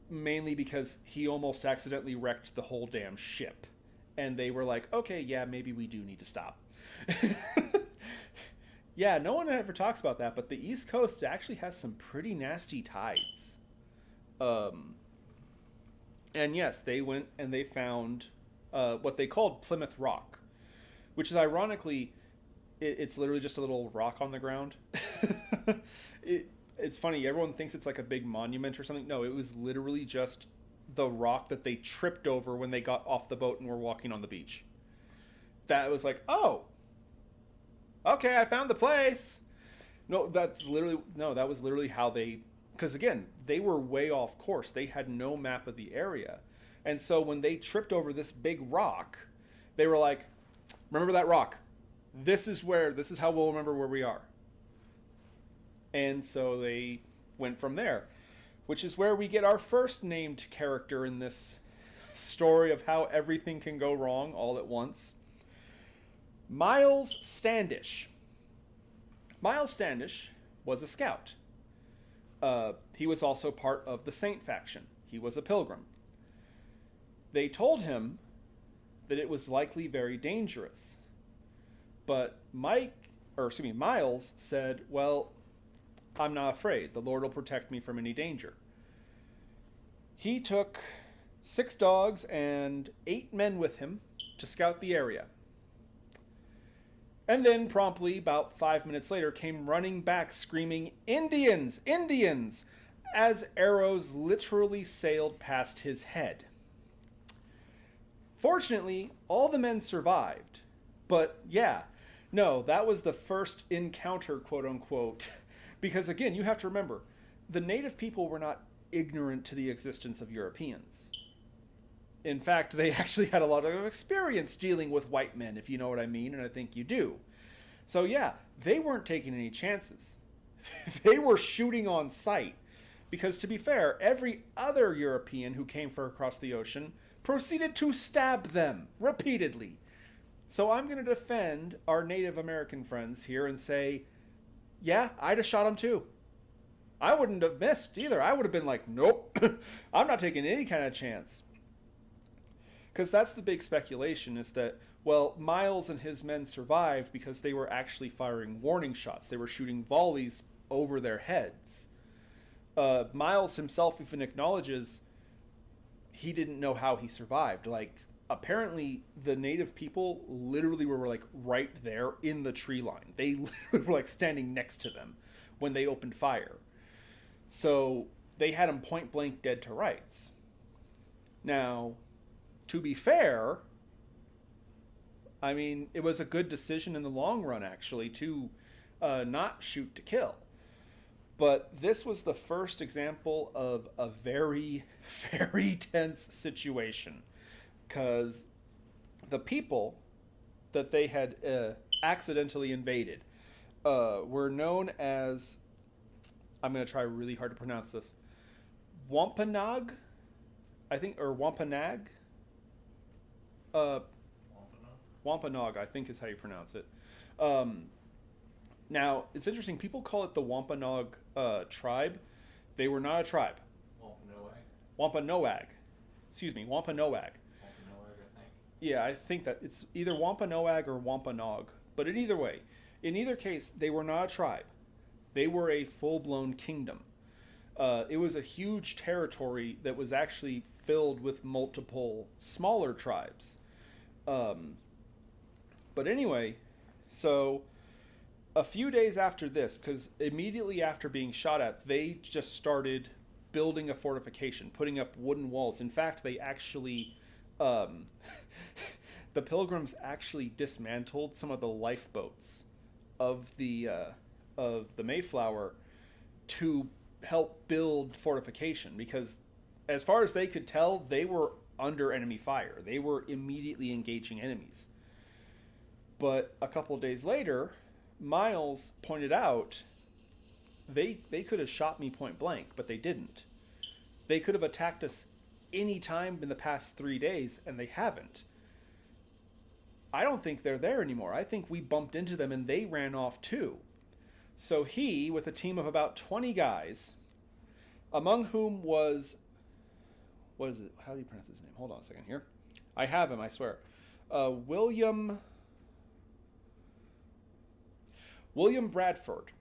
Speaker 1: mainly because he almost accidentally wrecked the whole damn ship. And they were like, okay, yeah, maybe we do need to stop. Yeah, no one ever talks about that, but the East Coast actually has some pretty nasty tides. And yes, they went and they found what they called Plymouth Rock, which is ironically, it's literally just a little rock on the ground. It's funny, everyone thinks it's like a big monument or something. No, it was literally just the rock that they tripped over when they got off the boat and were walking on the beach. That was like, oh, okay, I found the place. No, that was literally how they, because again, they were way off course. They had no map of the area. And so when they tripped over this big rock, they were like, remember that rock? This is how we'll remember where we are. And so they went from there, which is where we get our first named character in this story of how everything can go wrong all at once. Miles Standish. Miles Standish was a scout. He was also part of the Saint faction. He was a pilgrim. They told him that it was likely very dangerous. But Miles said, well, I'm not afraid. The Lord will protect me from any danger. He took 6 dogs and 8 men with him to scout the area. And then promptly, about 5 minutes later, came running back screaming, "Indians! Indians!" as arrows literally sailed past his head. Fortunately, all the men survived. But yeah, no, that was the first encounter, quote unquote. Because again, you have to remember, the native people were not ignorant to the existence of Europeans. In fact, they actually had a lot of experience dealing with white men, if you know what I mean, and I think you do. So yeah, they weren't taking any chances. They were shooting on sight. Because to be fair, every other European who came from across the ocean proceeded to stab them repeatedly. So I'm going to defend our Native American friends here and say, yeah, I'd have shot him too. I wouldn't have missed either. I would have been like, nope, I'm not taking any kind of chance. Because that's the big speculation, is that, well, Miles and his men survived because they were actually firing warning shots. They were shooting volleys over their heads. Miles himself even acknowledges he didn't know how he survived. Like, apparently the native people literally were like right there in the tree line. They literally were like standing next to them when they opened fire. So they had them point blank dead to rights. Now, to be fair, I mean, it was a good decision in the long run, actually, to not shoot to kill. But this was the first example of a very, very tense situation. Because the people that they had accidentally invaded were known as, I'm going to try really hard to pronounce this, Wampanoag, I think, or Wampanoag? Wampanoag, I think is how you pronounce it. Now, it's interesting. People call it the Wampanoag tribe. They were not a tribe. Wampanoag. Excuse me, Wampanoag. Yeah, I think that it's either Wampanoag or Wampanoag. But in either case, they were not a tribe. They were a full-blown kingdom. It was a huge territory that was actually filled with multiple smaller tribes. But anyway, so a few days after this, because immediately after being shot at, they just started building a fortification, putting up wooden walls. In fact, they actually, the Pilgrims actually dismantled some of the lifeboats of the Mayflower to help build fortification, because as far as they could tell, they were under enemy fire. They were immediately engaging enemies. But a couple days later, Miles pointed out they could have shot me point blank, but they didn't. They could have attacked us any time in the past 3 days, and they haven't. I don't think they're there anymore. I think we bumped into them and they ran off too. So he, with a team of about 20 guys, among whom was, what is it? How do you pronounce his name? Hold on a second here. I have him, I swear. William Bradford.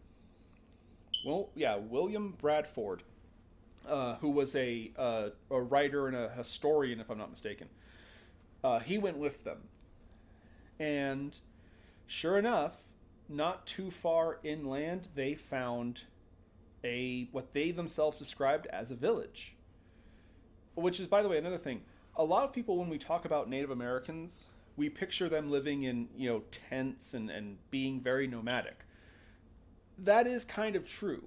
Speaker 1: Well, yeah, William Bradford, who was a writer and a historian, if I'm not mistaken. He went with them. And sure enough, not too far inland, they found what they themselves described as a village. Which is, by the way, another thing. A lot of people, when we talk about Native Americans, we picture them living in, tents and being very nomadic. That is kind of true.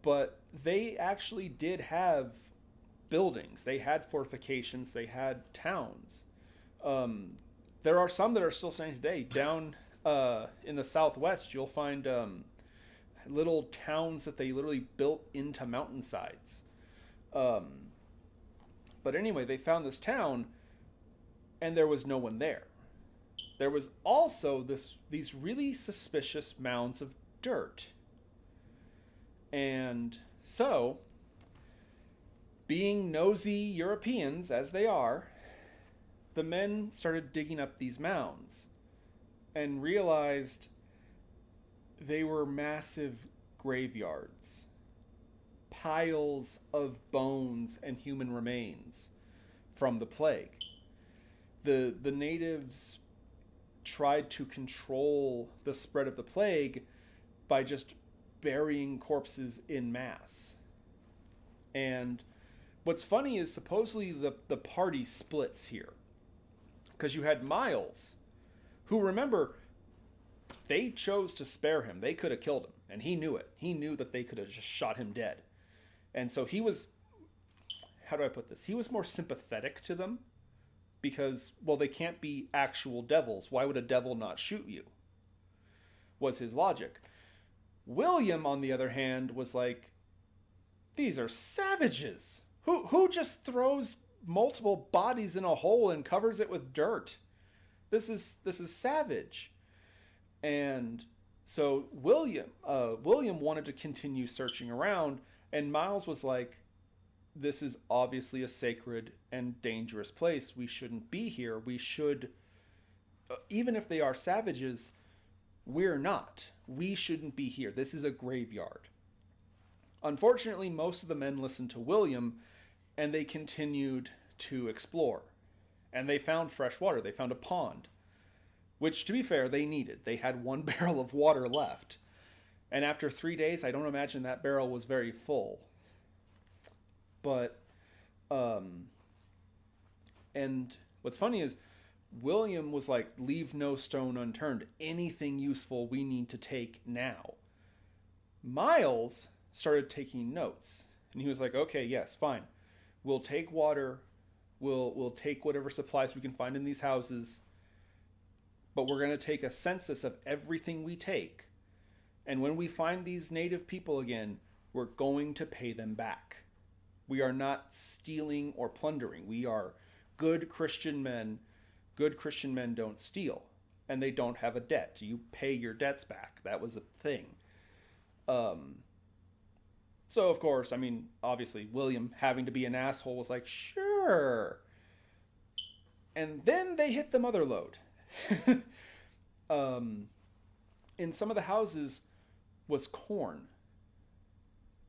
Speaker 1: But they actually did have buildings. They had fortifications. They had towns. There are some that are still standing today. Down in the Southwest, you'll find little towns that they literally built into mountainsides. But anyway, they found this town, and there was no one there. There was also these really suspicious mounds of dirt. And so, being nosy Europeans as they are, the men started digging up these mounds and realized they were massive graveyards. Piles of bones and human remains from the plague. The natives tried to control the spread of the plague by just burying corpses in mass. And what's funny is supposedly the party splits here. Because you had Miles, who, remember, they chose to spare him. They could have killed him, and he knew it. He knew that they could have just shot him dead. And so he was, how do I put this? He was more sympathetic to them because, well, they can't be actual devils. Why would a devil not shoot you? Was his logic. William, on the other hand, was like, these are savages. Who just throws multiple bodies in a hole and covers it with dirt? This is savage. And so William wanted to continue searching around, and Miles was like, this is obviously a sacred and dangerous place. We shouldn't be here. We should, even if they are savages, we're not. We shouldn't be here. This is a graveyard. Unfortunately, most of the men listened to William, and they continued to explore. and they found fresh water. They found a pond, which, to be fair, they needed. They had one barrel of water left. And after 3 days, I don't imagine that barrel was very full. But, and what's funny is William was like, leave no stone unturned. Anything useful we need to take now. Miles started taking notes. And he was like, okay, yes, fine. We'll take water. We'll take whatever supplies we can find in these houses. But we're going to take a census of everything we take. And when we find these native people again, we're going to pay them back. We are not stealing or plundering. We are good Christian men. Good Christian men don't steal. And they don't have a debt. You pay your debts back. That was a thing. So, of course, I mean, obviously, William, having to be an asshole, was like, sure. And then they hit the mother lode. In some of the houses was corn.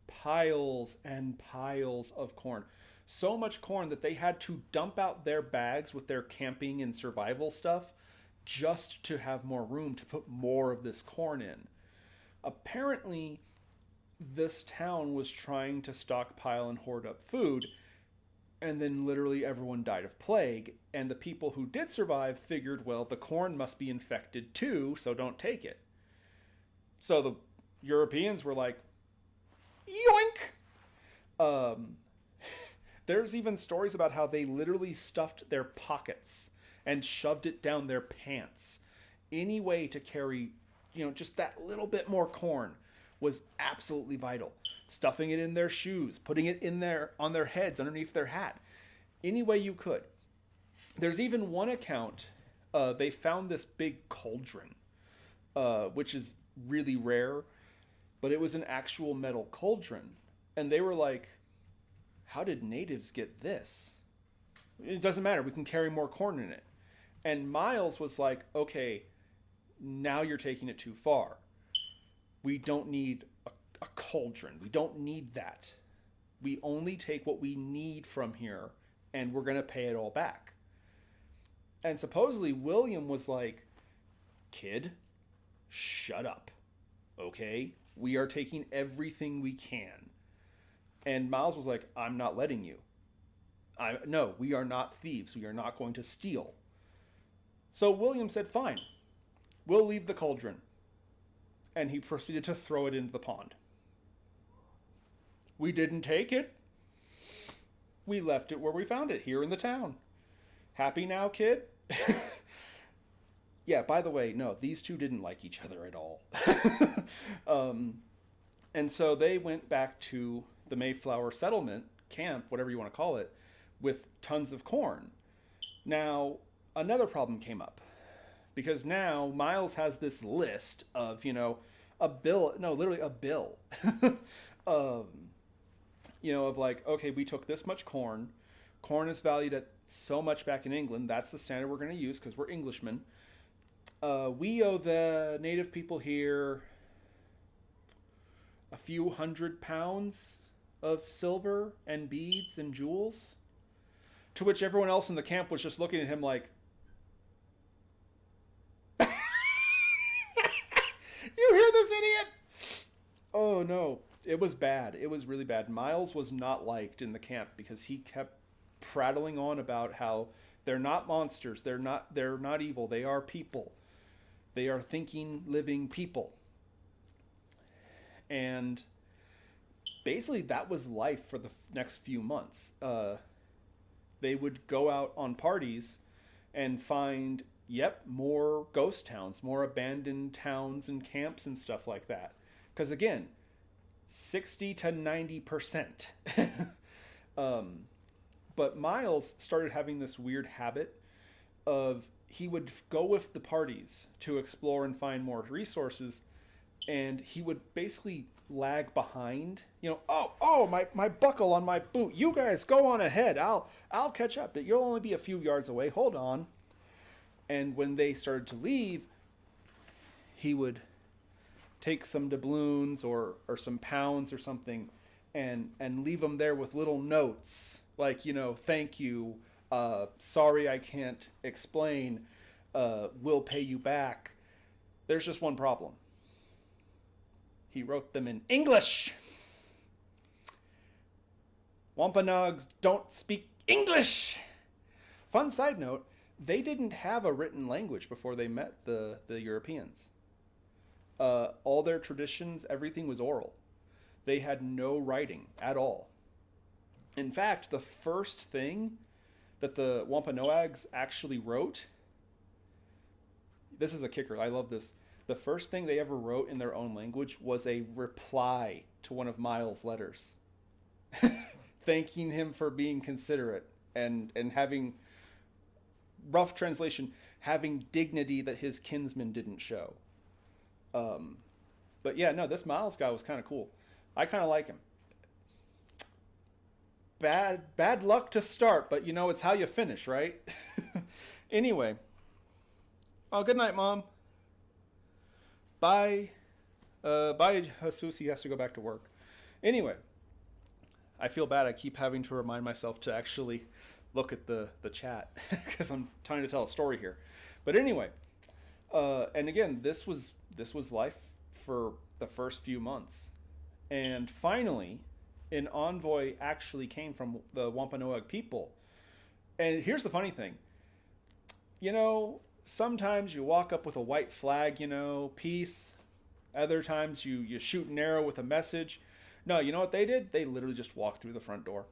Speaker 1: Piles and piles of corn. So much corn that they had to dump out their bags with their camping and survival stuff just to have more room to put more of this corn in. Apparently, this town was trying to stockpile and hoard up food, and then literally everyone died of plague, and the people who did survive figured, well, the corn must be infected too, so don't take it. So the Europeans were like, yoink! There's even stories about how they literally stuffed their pockets and shoved it down their pants. Any way to carry, just that little bit more corn was absolutely vital. Stuffing it in their shoes, putting it on their heads, underneath their hat. Any way you could. There's even one account, they found this big cauldron, which is really rare, but it was an actual metal cauldron. And they were like, how did natives get this? It doesn't matter, we can carry more corn in it. And Miles was like, okay, now you're taking it too far. We don't need a cauldron. We don't need that. We only take what we need from here, and we're going to pay it all back. And supposedly William was like, kid, shut up. Okay? We are taking everything we can. And Miles was like, I'm not letting you. No, we are not thieves. We are not going to steal. So William said, fine. We'll leave the cauldron. And he proceeded to throw it into the pond. We didn't take it. We left it where we found it, here in the town. Happy now, kid? Yeah, by the way, no, these two didn't like each other at all. And so they went back to the Mayflower settlement, camp, whatever you want to call it, with tons of corn. Now, another problem came up. Because now Miles has this list of, a bill, no, literally a bill. Of like, okay, we took this much corn. Corn is valued at so much back in England. That's the standard we're going to use because we're Englishmen. We owe the native people here a few £100 of silver and beads and jewels. To which everyone else in the camp was just looking at him like, you hear this idiot? Oh no, it was bad. It was really bad. Miles was not liked in the camp because he kept prattling on about how they're not monsters. They're not evil. They are people. They are thinking, living people. And basically that was life for the next few months. They would go out on parties and find more ghost towns, more abandoned towns and camps and stuff like that. Because again, 60 to 90%. But Miles started having this weird habit of he would go with the parties to explore and find more resources, and he would basically lag behind. My buckle on my boot. You guys go on ahead. I'll catch up. You'll only be a few yards away. Hold on. And when they started to leave, he would take some doubloons or some pounds or something and leave them there with little notes like, thank you, Sorry, I can't explain. We'll pay you back. There's just one problem. He wrote them in English. Wampanoags don't speak English. Fun side note, they didn't have a written language before they met the Europeans. All their traditions, everything was oral. They had no writing at all. In fact, the first thing that the Wampanoags actually wrote, this is a kicker, I love this. The first thing they ever wrote in their own language was a reply to one of Miles' letters. Thanking him for being considerate and having, rough translation, having dignity that his kinsmen didn't show. But yeah, no, this Miles guy was kind of cool. I kind of like him. Bad luck to start, but you know, it's how you finish, right? Anyway. Oh, good night, Mom. Bye. Bye, Jesus. He has to go back to work. Anyway. I feel bad. I keep having to remind myself to actually look at the chat because I'm trying to tell a story here. But anyway, and again, this was life for the first few months. And finally, an envoy actually came from the Wampanoag people. And here's the funny thing. You know, sometimes you walk up with a white flag, you know, peace. Other times you shoot an arrow with a message. No, you know what they did? They literally just walked through the front door.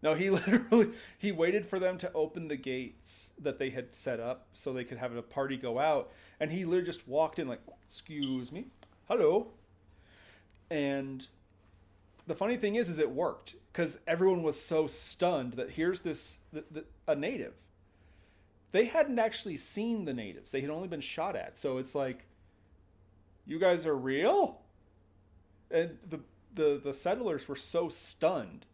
Speaker 1: No, he waited for them to open the gates that they had set up so they could have a party go out. And he literally just walked in like, excuse me, hello. And the funny thing is it worked because everyone was so stunned that here's a native. They hadn't actually seen the natives. They had only been shot at. So it's like, you guys are real? And the settlers were so stunned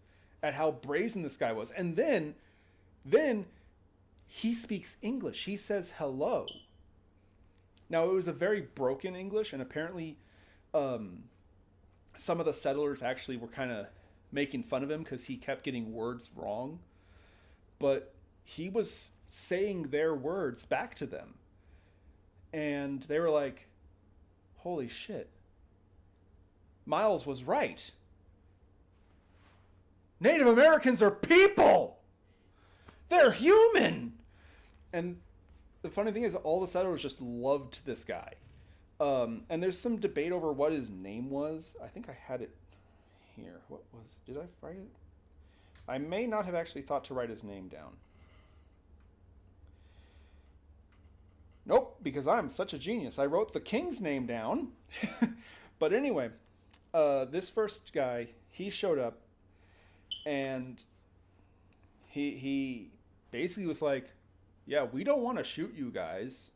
Speaker 1: at how brazen this guy was. And then he speaks English. He says hello. Now, it was a very broken English, and apparently some of the settlers actually were kind of making fun of him because he kept getting words wrong. But he was saying their words back to them. And they were like, holy shit. Miles was right. Native Americans are people. They're human. And the funny thing is all the settlers just loved this guy. And there's some debate over what his name was. I think I had it here. Did I write it? I may not have actually thought to write his name down. Nope, because I'm such a genius. I wrote the king's name down. But anyway, this first guy, he showed up and he basically was like, yeah, we don't want to shoot you guys.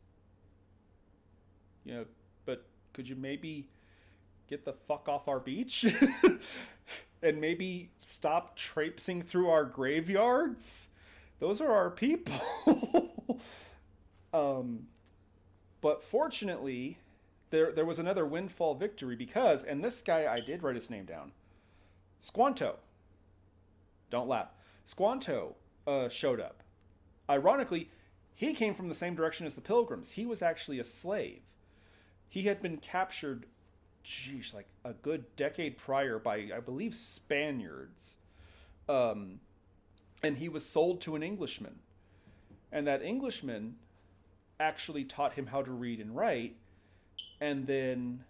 Speaker 1: You know, but could you maybe get the fuck off our beach? And maybe stop traipsing through our graveyards? Those are our people. But fortunately, there was another windfall victory because, and this guy, I did write his name down, Squanto. Don't laugh. Squanto showed up. Ironically, he came from the same direction as the Pilgrims. He was actually a slave. He had been captured, like a good decade prior by, I believe, Spaniards. And he was sold to an Englishman. And that Englishman actually taught him how to read and write and then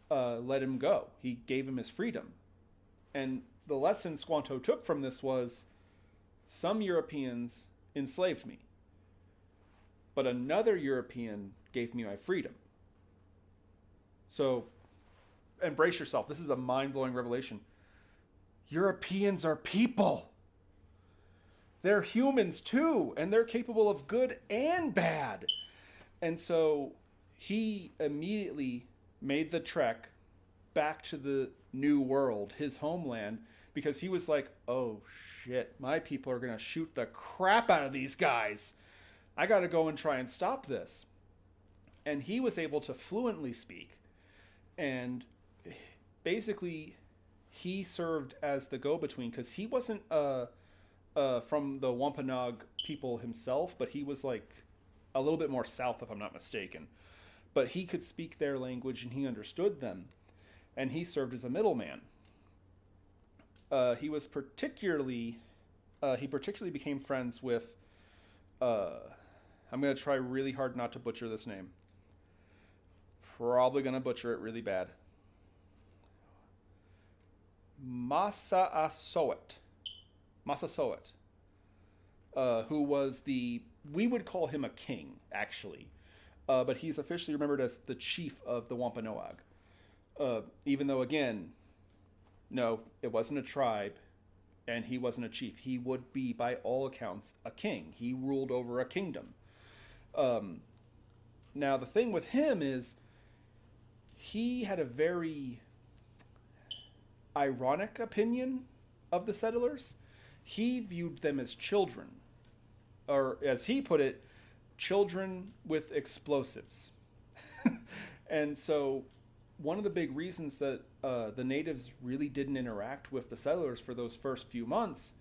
Speaker 1: let him go. He gave him his freedom. And the lesson Squanto took from this was some Europeans enslaved me, but another European gave me my freedom. So embrace yourself. This is a mind-blowing revelation. Europeans are people. They're humans too, and they're capable of good and bad. And so he immediately made the trek back to the New World, his homeland, because he was like, oh shit, my people are going to shoot the crap out of these guys. I got to go and try and stop this. And he was able to fluently speak. And basically, he served as the go-between because he wasn't a from the Wampanoag people himself, but he was like a little bit more south, if I'm not mistaken. But he could speak their language and he understood them, and he served as a middleman. He was particularly he particularly became friends with. I'm gonna try really hard not to butcher this name. Probably gonna butcher it really bad. Massasoit. Massasoit. Who was we would call him a king, actually. But he's officially remembered as the chief of the Wampanoag. Even though, again, no, it wasn't a tribe, and he wasn't a chief. He would be, by all accounts, a king. He ruled over a kingdom. Now, the thing with him is, he had a very ironic opinion of the settlers. He viewed them as children, or as he put it, children with explosives. And so one of the big reasons that the natives really didn't interact with the settlers for those first few months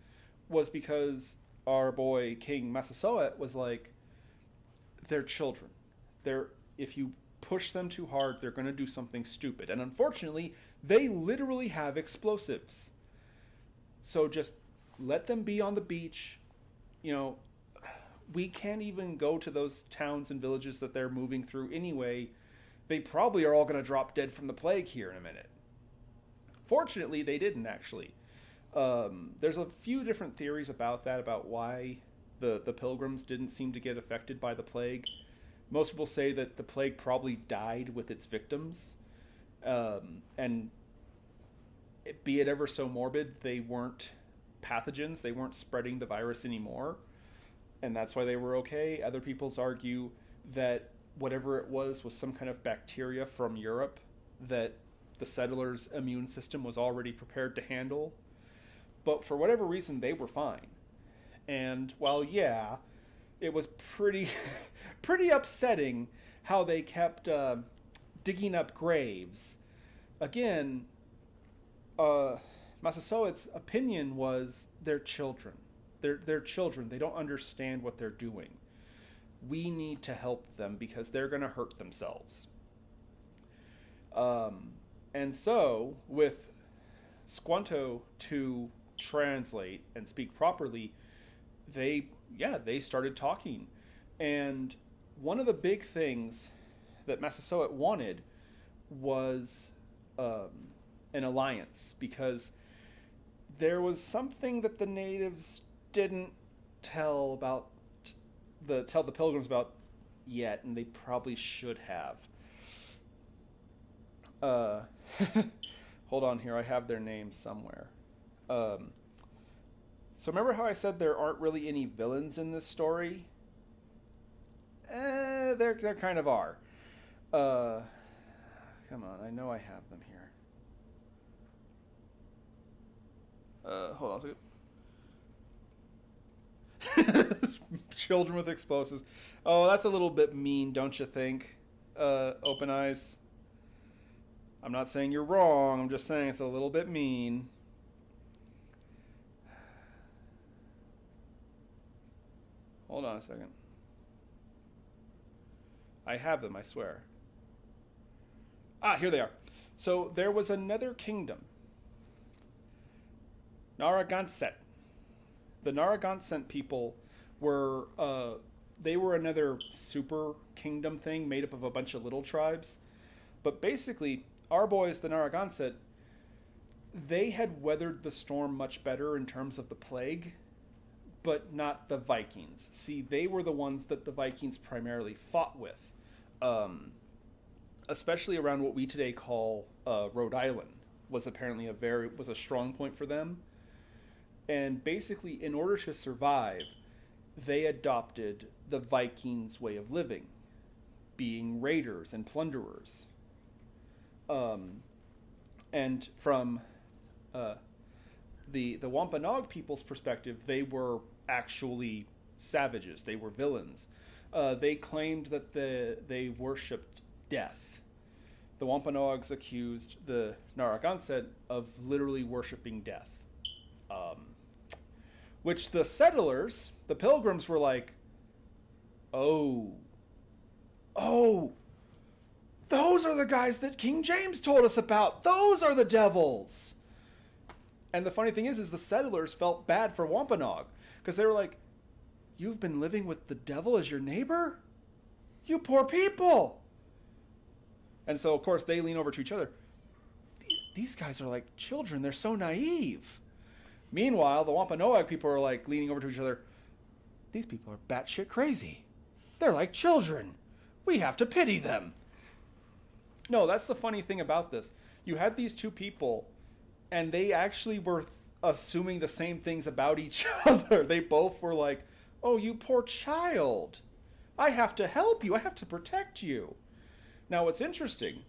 Speaker 1: was because our boy King Massasoit was like, they're children. If you push them too hard, they're going to do something stupid. And unfortunately, they literally have explosives. So just let them be on the beach. You know, we can't even go to those towns and villages that they're moving through anyway. They probably are all going to drop dead from the plague here in a minute. Fortunately, they didn't actually. There's a few different theories about that, about why the pilgrims didn't seem to get affected by the plague. Most people say that the plague probably died with its victims. And be it ever so morbid, they weren't pathogens. They weren't spreading the virus anymore. And that's why they were okay. Other people argue that whatever it was some kind of bacteria from Europe that the settlers' immune system was already prepared to handle. But for whatever reason, they were fine. And while, yeah, it was pretty upsetting how they kept digging up graves. Again, Massasoit's opinion was they're children. They're children. They don't understand what they're doing. We need to help them because they're going to hurt themselves. And so, with Squanto to translate and speak properly, they started talking. And one of the big things that Massasoit wanted was an alliance, because there was something that the natives didn't tell the pilgrims about yet, and they probably should have. Hold on here, I have their names somewhere. So remember how I said there aren't really any villains in this story? There kind of are. Come on, I know I have them here. Hold on a second. Children with explosives. Oh, that's a little bit mean, don't you think? Open Eyes. I'm not saying you're wrong. I'm just saying it's a little bit mean. Hold on a second. I have them, I swear. Here they are. So there was another kingdom. Narragansett. The Narragansett people were they were another super kingdom thing made up of a bunch of little tribes. But basically, our boys, the Narragansett, they had weathered the storm much better in terms of the plague, but not the Vikings. See, they were the ones that the Vikings primarily fought with, especially around what we today call Rhode Island. Was apparently a strong point for them. And basically, in order to survive, they adopted the Vikings' way of living, being raiders and plunderers. And from the Wampanoag people's perspective, they were actually savages. They were villains. They claimed that they worshipped death. The Wampanoags accused the Narragansett of literally worshipping death. which the settlers, the pilgrims, were like, oh, those are the guys that King James told us about. Those are the devils. And the funny thing is the settlers felt bad for Wampanoag because they were like, you've been living with the devil as your neighbor? You poor people. And so, of course, they lean over to each other. These guys are like children. They're so naive. Meanwhile, the Wampanoag people are like leaning over to each other. These people are batshit crazy. They're like children. We have to pity them. No, that's the funny thing about this. You had these two people, and they actually were assuming the same things about each other. They both were like, oh, you poor child. I have to help you. I have to protect you. Now, what's interesting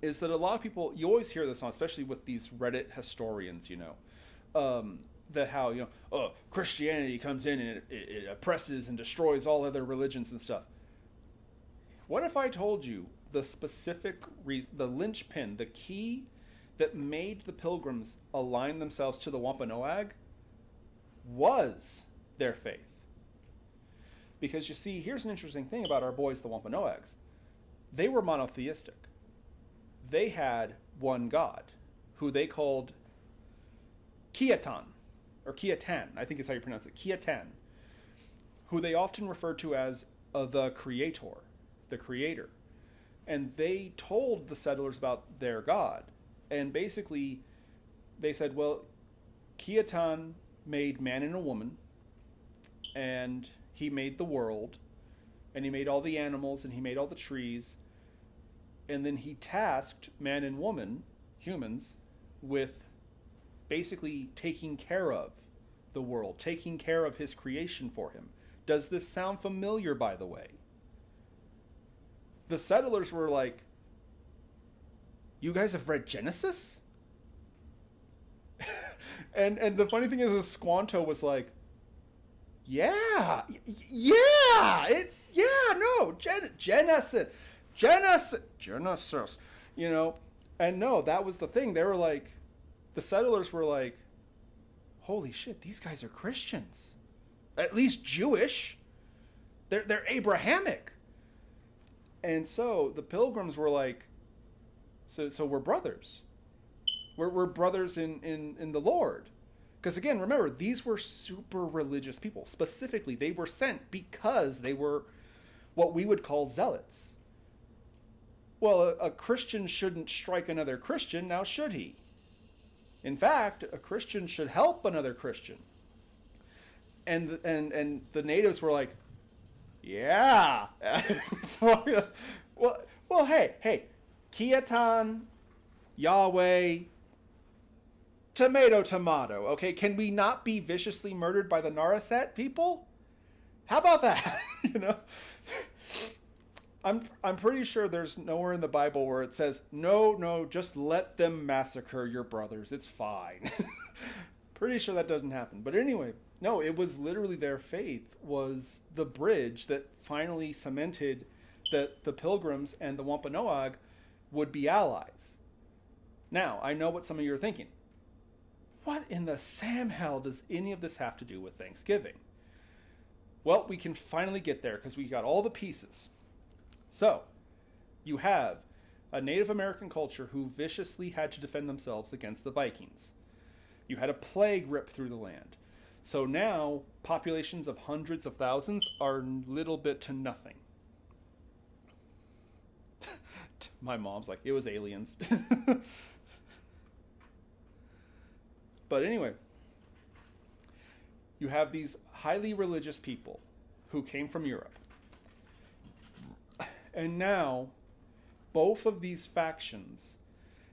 Speaker 1: is that a lot of people, you always hear this on, especially with these Reddit historians, that how, Christianity comes in and it oppresses and destroys all other religions and stuff. What if I told you the specific the linchpin, the key that made the Pilgrims align themselves to the Wampanoag was their faith? Because you see, here's an interesting thing about our boys, the Wampanoags. They were monotheistic. They had one god, who they called Kiatan, or Kiatan, I think is how you pronounce it, Kiatan, who they often referred to as the creator, the creator. And they told the settlers about their god. And basically, they said, well, Kiatan made man and a woman, and he made the world, and he made all the animals, and he made all the trees, and then he tasked man and woman, humans, with basically taking care of the world, taking care of his creation for him. Does this sound familiar, by the way? The settlers were like, you guys have read Genesis? and the funny thing is Squanto was like, Genesis, and no, that was the thing. They were like, the settlers were like, holy shit, these guys are Christians, at least Jewish. They're Abrahamic. And so the Pilgrims were like, so we're brothers. We're brothers in the Lord. Because again, remember, these were super religious people. Specifically, they were sent because they were what we would call zealots. Well, a Christian shouldn't strike another Christian, now should he? In fact, a Christian should help another Christian. And the natives were like, yeah. well, hey, Kiatan, Yahweh, tomato, okay? Can we not be viciously murdered by the Naraset people? How about that? I'm pretty sure there's nowhere in the Bible where it says, no, just let them massacre your brothers. It's fine. Pretty sure that doesn't happen. But anyway, no, it was literally their faith was the bridge that finally cemented that the Pilgrims and the Wampanoag would be allies. Now, I know what some of you are thinking. What in the Sam hell does any of this have to do with Thanksgiving? Well, we can finally get there because we got all the pieces. So, you have a Native American culture who viciously had to defend themselves against the Vikings. You had a plague rip through the land. So now, populations of hundreds of thousands are little bit to nothing. My mom's like, it was aliens. But anyway, you have these highly religious people who came from Europe. And now, both of these factions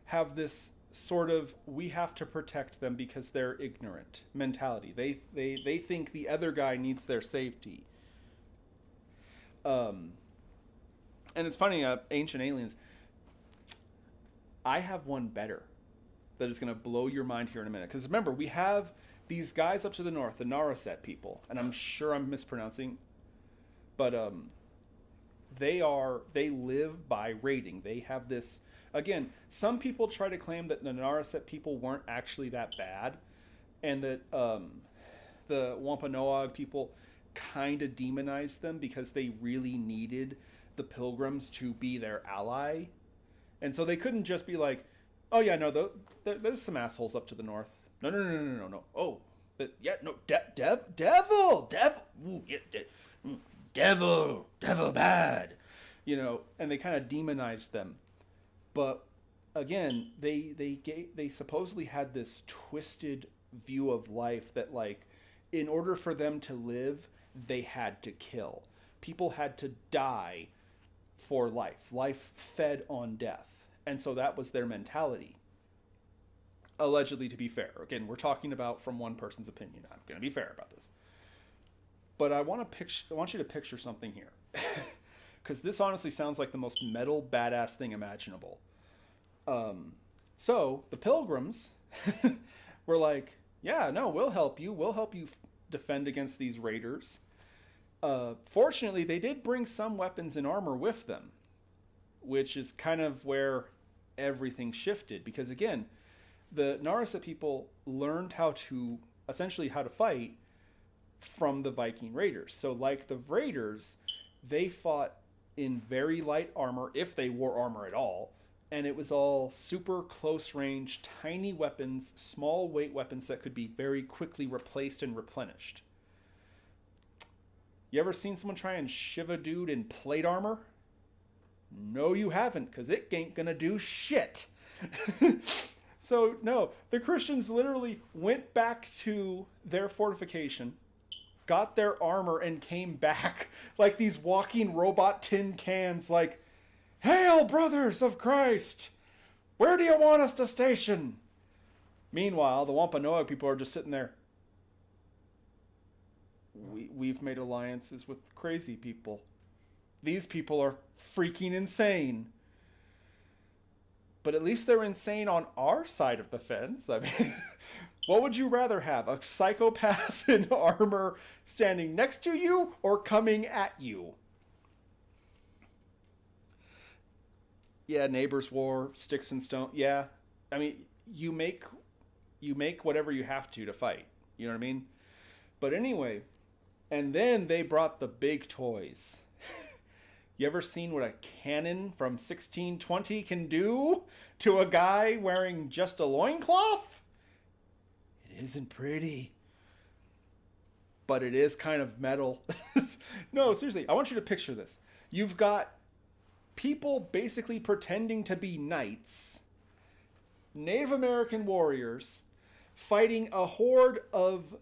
Speaker 1: have this sort of, we have to protect them because they're ignorant mentality. They think the other guy needs their safety. And it's funny, Ancient Aliens, I have one better that is going to blow your mind here in a minute. Because remember, we have these guys up to the north, the Naraset people, and I'm sure I'm mispronouncing, but they live by raiding. They have this, again, some people try to claim that the Naraset people weren't actually that bad, and that the Wampanoag people kind of demonized them because they really needed the Pilgrims to be their ally. And so they couldn't just be like, oh, yeah, no, there's some assholes up to the north. No. Oh, but yeah, no, devil. Ooh, yeah, devil bad. You know, and they kind of demonized them. But again, they supposedly had this twisted view of life that, like, in order for them to live, they had to kill. People had to die for life. Life fed on death. And so that was their mentality. Allegedly, to be fair. Again, we're talking about from one person's opinion. I'm going to be fair about this. But I want you to picture something here. Because this honestly sounds like the most metal badass thing imaginable. So the Pilgrims were like, yeah, no, we'll help you. We'll help you defend against these raiders. Fortunately, they did bring some weapons and armor with them, which is kind of where everything shifted. Because again, the Narasa people learned how to fight from the Viking raiders. So like the raiders, they fought in very light armor, if they wore armor at all. And it was all super close range, tiny weapons, small weight weapons that could be very quickly replaced and replenished. You ever seen someone try and shiv a dude in plate armor? No, you haven't, because it ain't gonna do shit. So, no, the Christians literally went back to their fortification, got their armor, and came back like these walking robot tin cans, like, "Hail, brothers of Christ! Where do you want us to station?" Meanwhile, the Wampanoag people are just sitting there. We've made alliances with crazy people. These people are freaking insane. But at least they're insane on our side of the fence. I mean, what would you rather have? A psychopath in armor standing next to you or coming at you? Yeah, neighbors war, sticks and stone. Yeah. I mean, you make whatever you have to fight. You know what I mean? But anyway, and then they brought the big toys. You ever seen what a cannon from 1620 can do to a guy wearing just a loincloth? It isn't pretty. But it is kind of metal. No, seriously, I want you to picture this. You've got people basically pretending to be knights, Native American warriors, fighting a horde of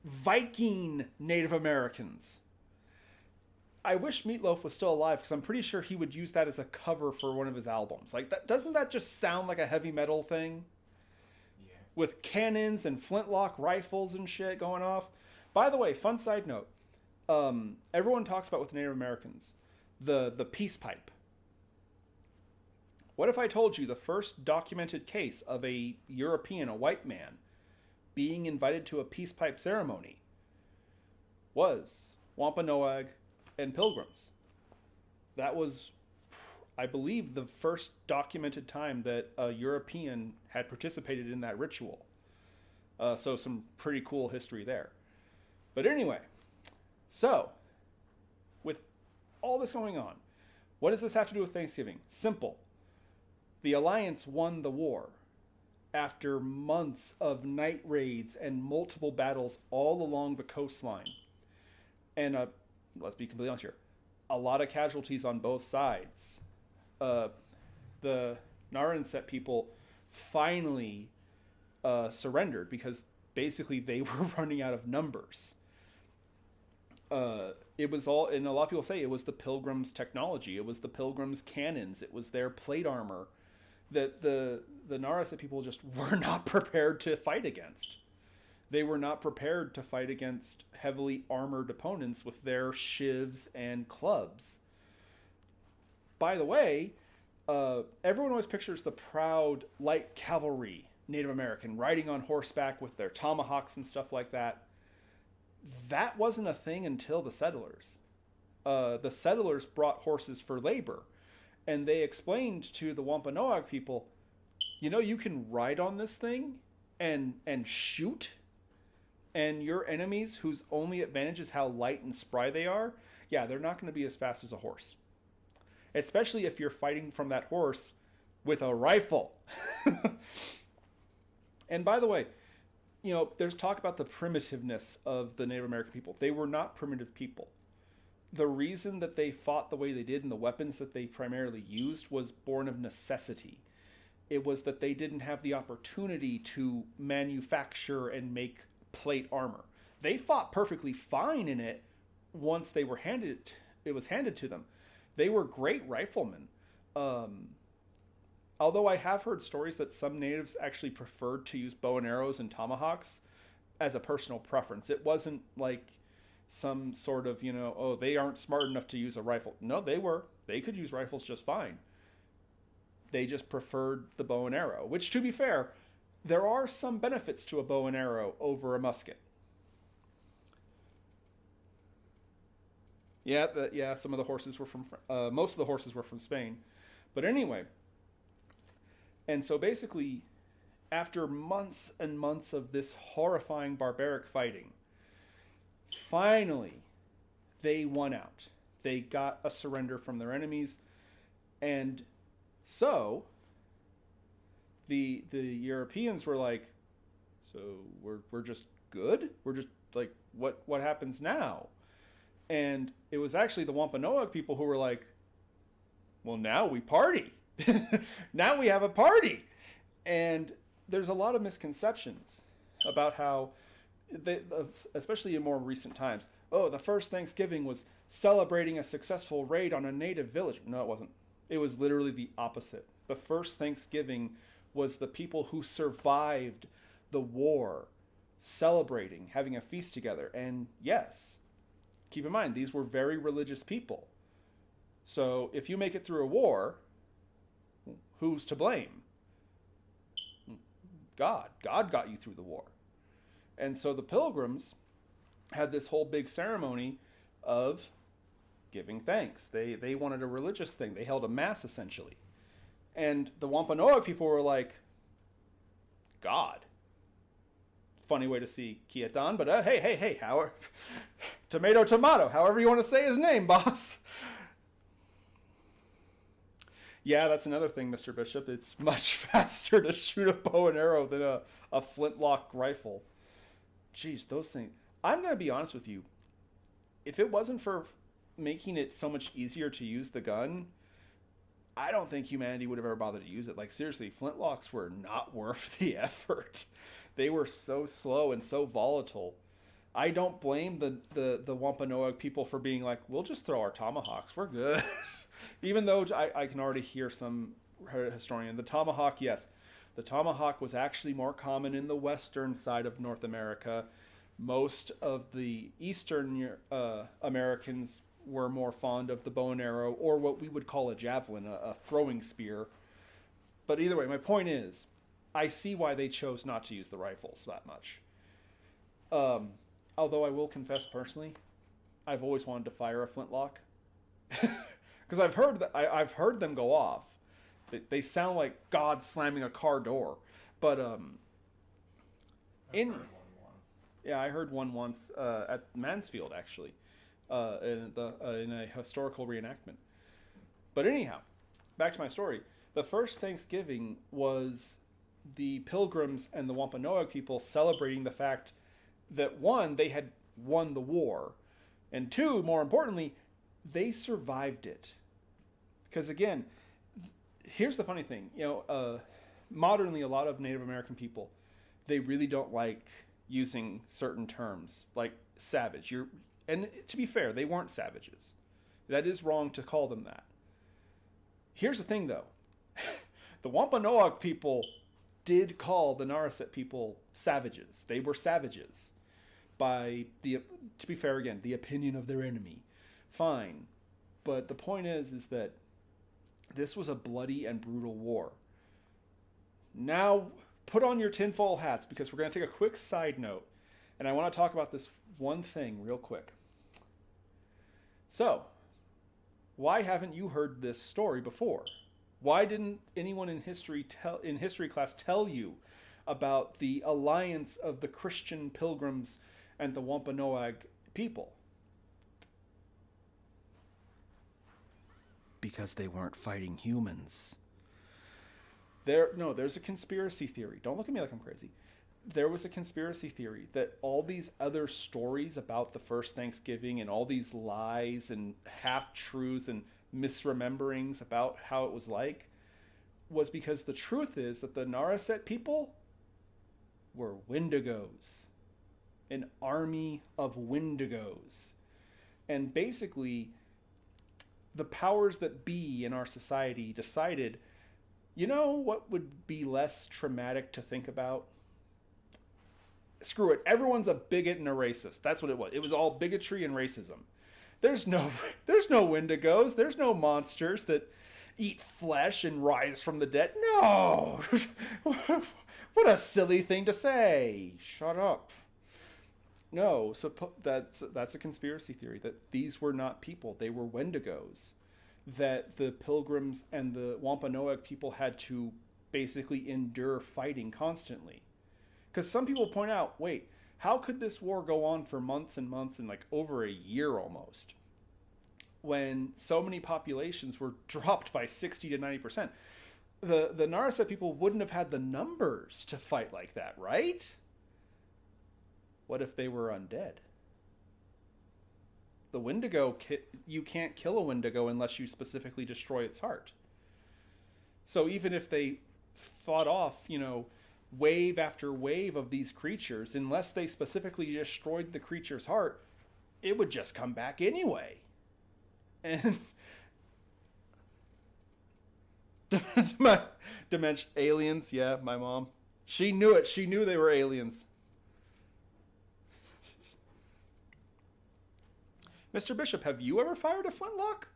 Speaker 1: Viking Native Americans. I wish Meatloaf was still alive, because I'm pretty sure he would use that as a cover for one of his albums. Like, that, doesn't that just sound like a heavy metal thing? Yeah. With cannons and flintlock rifles and shit going off. By the way, fun side note. Everyone talks about with Native Americans the peace pipe. What if I told you the first documented case of a European, a white man, being invited to a peace pipe ceremony was Wampanoag and Pilgrims? That was, I believe, the first documented time that a European had participated in that ritual. So some pretty cool history there. But anyway, so with all this going on, what does this have to do with Thanksgiving? Simple. The Alliance won the war after months of night raids and multiple battles all along the coastline. And let's be completely honest here, a lot of casualties on both sides. The Narragansett people finally surrendered because basically they were running out of numbers. It was all, and a lot of people say it was the Pilgrims' technology. It was the Pilgrims' cannons. It was their plate armor that the Narragansett people just were not prepared to fight against. They were not prepared to fight against heavily armored opponents with their shivs and clubs. By the way, everyone always pictures the proud light cavalry Native American riding on horseback with their tomahawks and stuff like that. That wasn't a thing until the settlers. The settlers brought horses for labor, and they explained to the Wampanoag people, you know, you can ride on this thing and shoot. and your enemies whose only advantage is how light and spry they are, yeah, they're not going to be as fast as a horse. Especially if you're fighting from that horse with a rifle. And by the way, there's talk about the primitiveness of the Native American people. They were not primitive people. The reason that they fought the way they did and the weapons that they primarily used was born of necessity. It was that they didn't have the opportunity to manufacture and make plate armor. They fought perfectly fine in it once it was handed to them. They were great riflemen. Although I have heard stories that some natives actually preferred to use bow and arrows and tomahawks as a personal preference. It wasn't like some sort of, they aren't smart enough to use a rifle. No, they were. They could use rifles just fine. They just preferred the bow and arrow, which, to be fair, there are some benefits to a bow and arrow over a musket. Yeah, some of the horses were from, most of the horses were from Spain. But anyway, and so basically, after months and months of this horrifying barbaric fighting, finally, they won out. They got a surrender from their enemies, and so the Europeans were like, so we're just good? We're just like, what happens now? And it was actually the Wampanoag people who were like, well, now we party. Now we have a party. And there's a lot of misconceptions about how, especially in more recent times, the first Thanksgiving was celebrating a successful raid on a native village. No, it wasn't. It was literally the opposite. The first Thanksgiving was the people who survived the war celebrating, having a feast together. And yes, keep in mind, these were very religious people. So if you make it through a war, who's to blame? God. God got you through the war. And so the Pilgrims had this whole big ceremony of giving thanks. They wanted a religious thing. They held a mass, essentially. And the Wampanoag people were like, God. Funny way to see Kiatan, but hey, tomato, however you want to say his name, boss. Yeah, that's another thing, Mr. Bishop. It's much faster to shoot a bow and arrow than a flintlock rifle. Jeez, those things. I'm going to be honest with you. If it wasn't for making it so much easier to use the gun, I don't think humanity would have ever bothered to use it. Like, seriously, flintlocks were not worth the effort. They were so slow and so volatile. I don't blame the Wampanoag people for being like, we'll just throw our tomahawks. We're good. Even though I can already hear some historian. The tomahawk, yes. The tomahawk was actually more common in the western side of North America. Most of the eastern Americans were more fond of the bow and arrow, or what we would call a javelin, a throwing spear. But either way, my point is, I see why they chose not to use the rifles that much. Although I will confess personally, I've always wanted to fire a flintlock. Because I've heard them go off. They sound like God slamming a car door. But I heard one once at Mansfield, actually, in a historical reenactment. But anyhow, back to my story. The first Thanksgiving was the Pilgrims and the Wampanoag people celebrating the fact that, one, they had won the war, and two, more importantly, they survived it. Because again, here's the funny thing. Modernly, a lot of Native American people, they really don't like using certain terms like savage. And to be fair, they weren't savages. That is wrong to call them that. Here's the thing, though. The Wampanoag people did call the Naraset people savages. They were savages by to be fair again, the opinion of their enemy. Fine. But the point is that this was a bloody and brutal war. Now, put on your tinfoil hats, because we're going to take a quick side note, and I want to talk about this one thing real quick. So, why haven't you heard this story before? Why didn't anyone in history class tell you about the alliance of the Christian pilgrims and the Wampanoag people. Because they weren't fighting humans. There's a conspiracy theory. Don't look at me like I'm crazy. There was a conspiracy theory that all these other stories about the first Thanksgiving and all these lies and half-truths and misrememberings about how it was like was because the truth is that the Naraset people were Wendigos. An army of Wendigos. And basically, the powers that be in our society decided, you know what would be less traumatic to think about? Screw it. Everyone's a bigot and a racist. That's what it was. It was all bigotry and racism. There's no Wendigos. There's no monsters that eat flesh and rise from the dead. No. What a silly thing to say. Shut up. No, so that's a conspiracy theory that these were not people. They were Wendigos. That the Pilgrims and the Wampanoag people had to basically endure fighting constantly. Because some people point out, wait, how could this war go on for months and months and like over a year almost? When so many populations were dropped by 60 to 90%. The Naraset people wouldn't have had the numbers to fight like that, right? What if they were undead? The Wendigo, you can't kill a Wendigo unless you specifically destroy its heart. So even if they fought off, wave after wave of these creatures, unless they specifically destroyed the creature's heart, it would just come back anyway. And Dimension aliens, yeah, my mom. She knew it. She knew they were aliens. Mr. Bishop, have you ever fired a flintlock?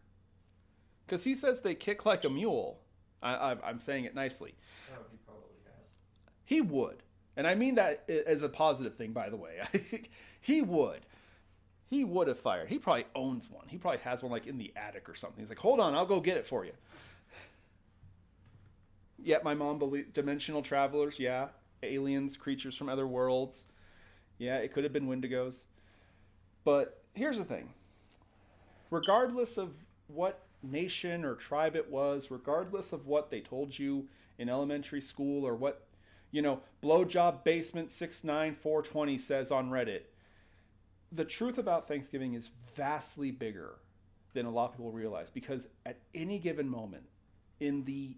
Speaker 1: Because he says they kick like a mule. I'm saying it nicely.
Speaker 2: Oh, he probably has.
Speaker 1: He would. And I mean that as a positive thing, by the way. He would. He would have fired. He probably owns one. He probably has one like in the attic or something. He's like, hold on, I'll go get it for you. Yeah, my mom believed dimensional travelers, yeah. Aliens, creatures from other worlds. Yeah, it could have been Wendigos. But here's the thing. Regardless of what nation or tribe it was, regardless of what they told you in elementary school or what, blowjob basement 69420 says on Reddit, the truth about Thanksgiving is vastly bigger than a lot of people realize, because at any given moment in the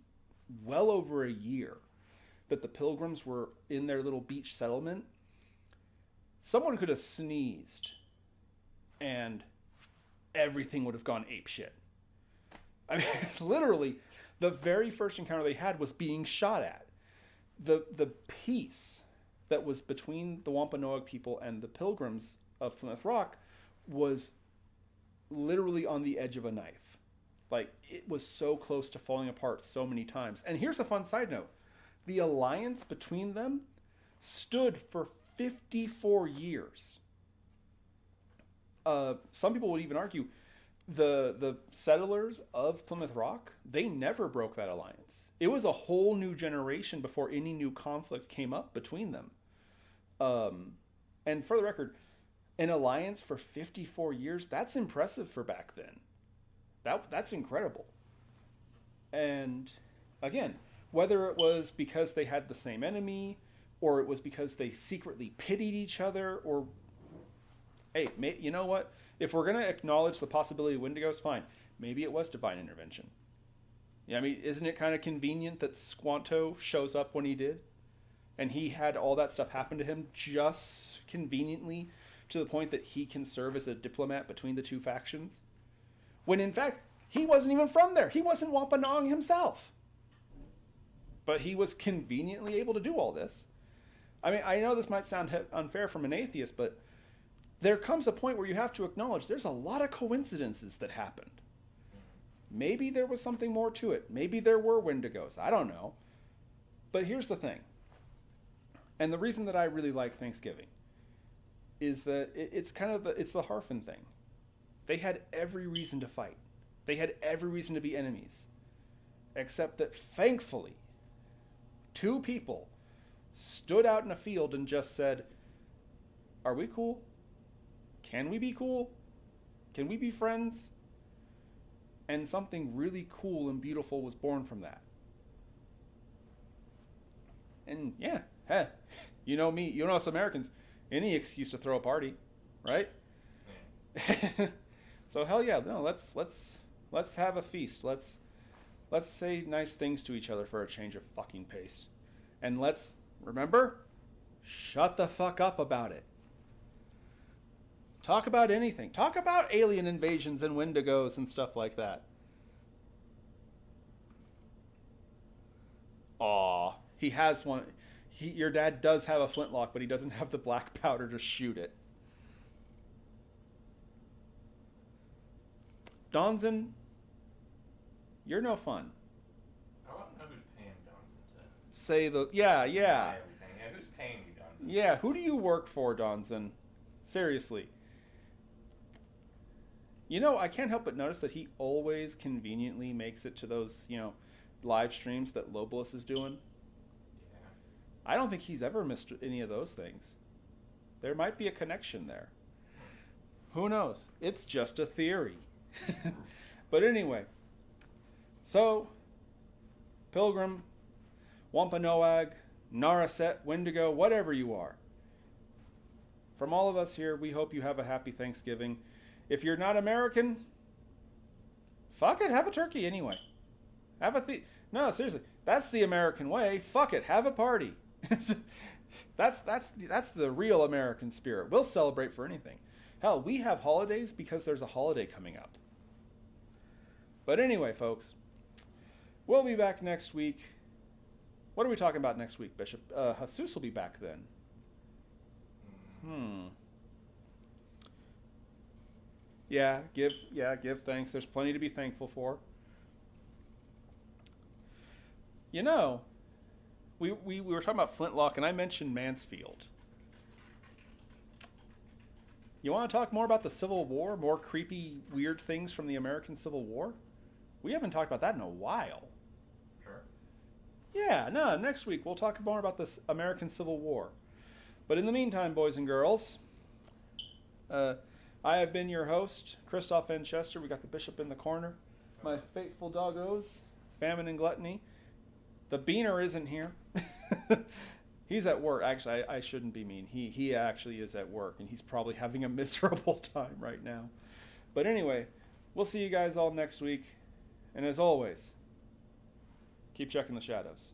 Speaker 1: well over a year that the Pilgrims were in their little beach settlement, someone could have sneezed and everything would have gone apeshit. I mean, literally, the very first encounter they had was being shot at. The peace that was between the Wampanoag people and the Pilgrims of Plymouth Rock was literally on the edge of a knife. Like, it was so close to falling apart so many times. And here's a fun side note. The alliance between them stood for 54 years. Some people would even argue the settlers of Plymouth Rock, they never broke that alliance. It was a whole new generation before any new conflict came up between them. And for the record, an alliance for 54 years, that's impressive for back then. That's incredible. And again, whether it was because they had the same enemy, or it was because they secretly pitied each other, or hey, you know what? If we're going to acknowledge the possibility of Wendigos, fine. Maybe it was divine intervention. Yeah, I mean, isn't it kind of convenient that Squanto shows up when he did? And he had all that stuff happen to him just conveniently to the point that he can serve as a diplomat between the two factions? When in fact, he wasn't even from there. He wasn't Wampanoag himself. But he was conveniently able to do all this. I mean, I know this might sound unfair from an atheist, but there comes a point where you have to acknowledge there's a lot of coincidences that happened. Maybe there was something more to it. Maybe there were Wendigos. I don't know. But here's the thing. And the reason that I really like Thanksgiving is that it's kind of it's the Harfin thing. They had every reason to fight. They had every reason to be enemies. Except that thankfully, two people stood out in a field and just said, are we cool? Can we be cool? Can we be friends? And something really cool and beautiful was born from that. And yeah, hey, you know me, you know us Americans, any excuse to throw a party, right? Yeah. So hell yeah, no, let's have a feast. Let's say nice things to each other for a change of fucking pace. And let's, remember, shut the fuck up about it. Talk about anything. Talk about alien invasions and Wendigos and stuff like that. Aw, he has one. Your dad does have a flintlock, but he doesn't have the black powder to shoot it. Donzin, you're no fun.
Speaker 2: I want to know who's paying Donzin to
Speaker 1: say the yeah.
Speaker 2: Yeah, who's paying you, Donzin?
Speaker 1: Yeah, who do you work for, Donzin? Seriously. You know, I can't help but notice that he always conveniently makes it to those, live streams that Lobolus is doing.
Speaker 2: Yeah.
Speaker 1: I don't think he's ever missed any of those things. There might be a connection there. Who knows? It's just a theory. But anyway, so Pilgrim, Wampanoag, Naraset, Wendigo, whatever you are. From all of us here, we hope you have a happy Thanksgiving. If you're not American, fuck it, have a turkey anyway. No, seriously, that's the American way. Fuck it, have a party. That's the real American spirit. We'll celebrate for anything. Hell, we have holidays because there's a holiday coming up. But anyway, folks, we'll be back next week. What are we talking about next week, Bishop? Jesus will be back then. Yeah, give thanks. There's plenty to be thankful for. You know, we were talking about Flintlock, and I mentioned Mansfield. You want to talk more about the Civil War? More creepy, weird things from the American Civil War? We haven't talked about that in a while.
Speaker 2: Sure.
Speaker 1: Yeah, no, next week we'll talk more about this American Civil War. But in the meantime, boys and girls, I have been your host, Kristoff N. Chester. We got the Bishop in the corner. My faithful doggos, Famine and Gluttony. The Beaner isn't here. He's at work. Actually, I shouldn't be mean. He actually is at work, and he's probably having a miserable time right now. But anyway, we'll see you guys all next week. And as always, keep checking the shadows.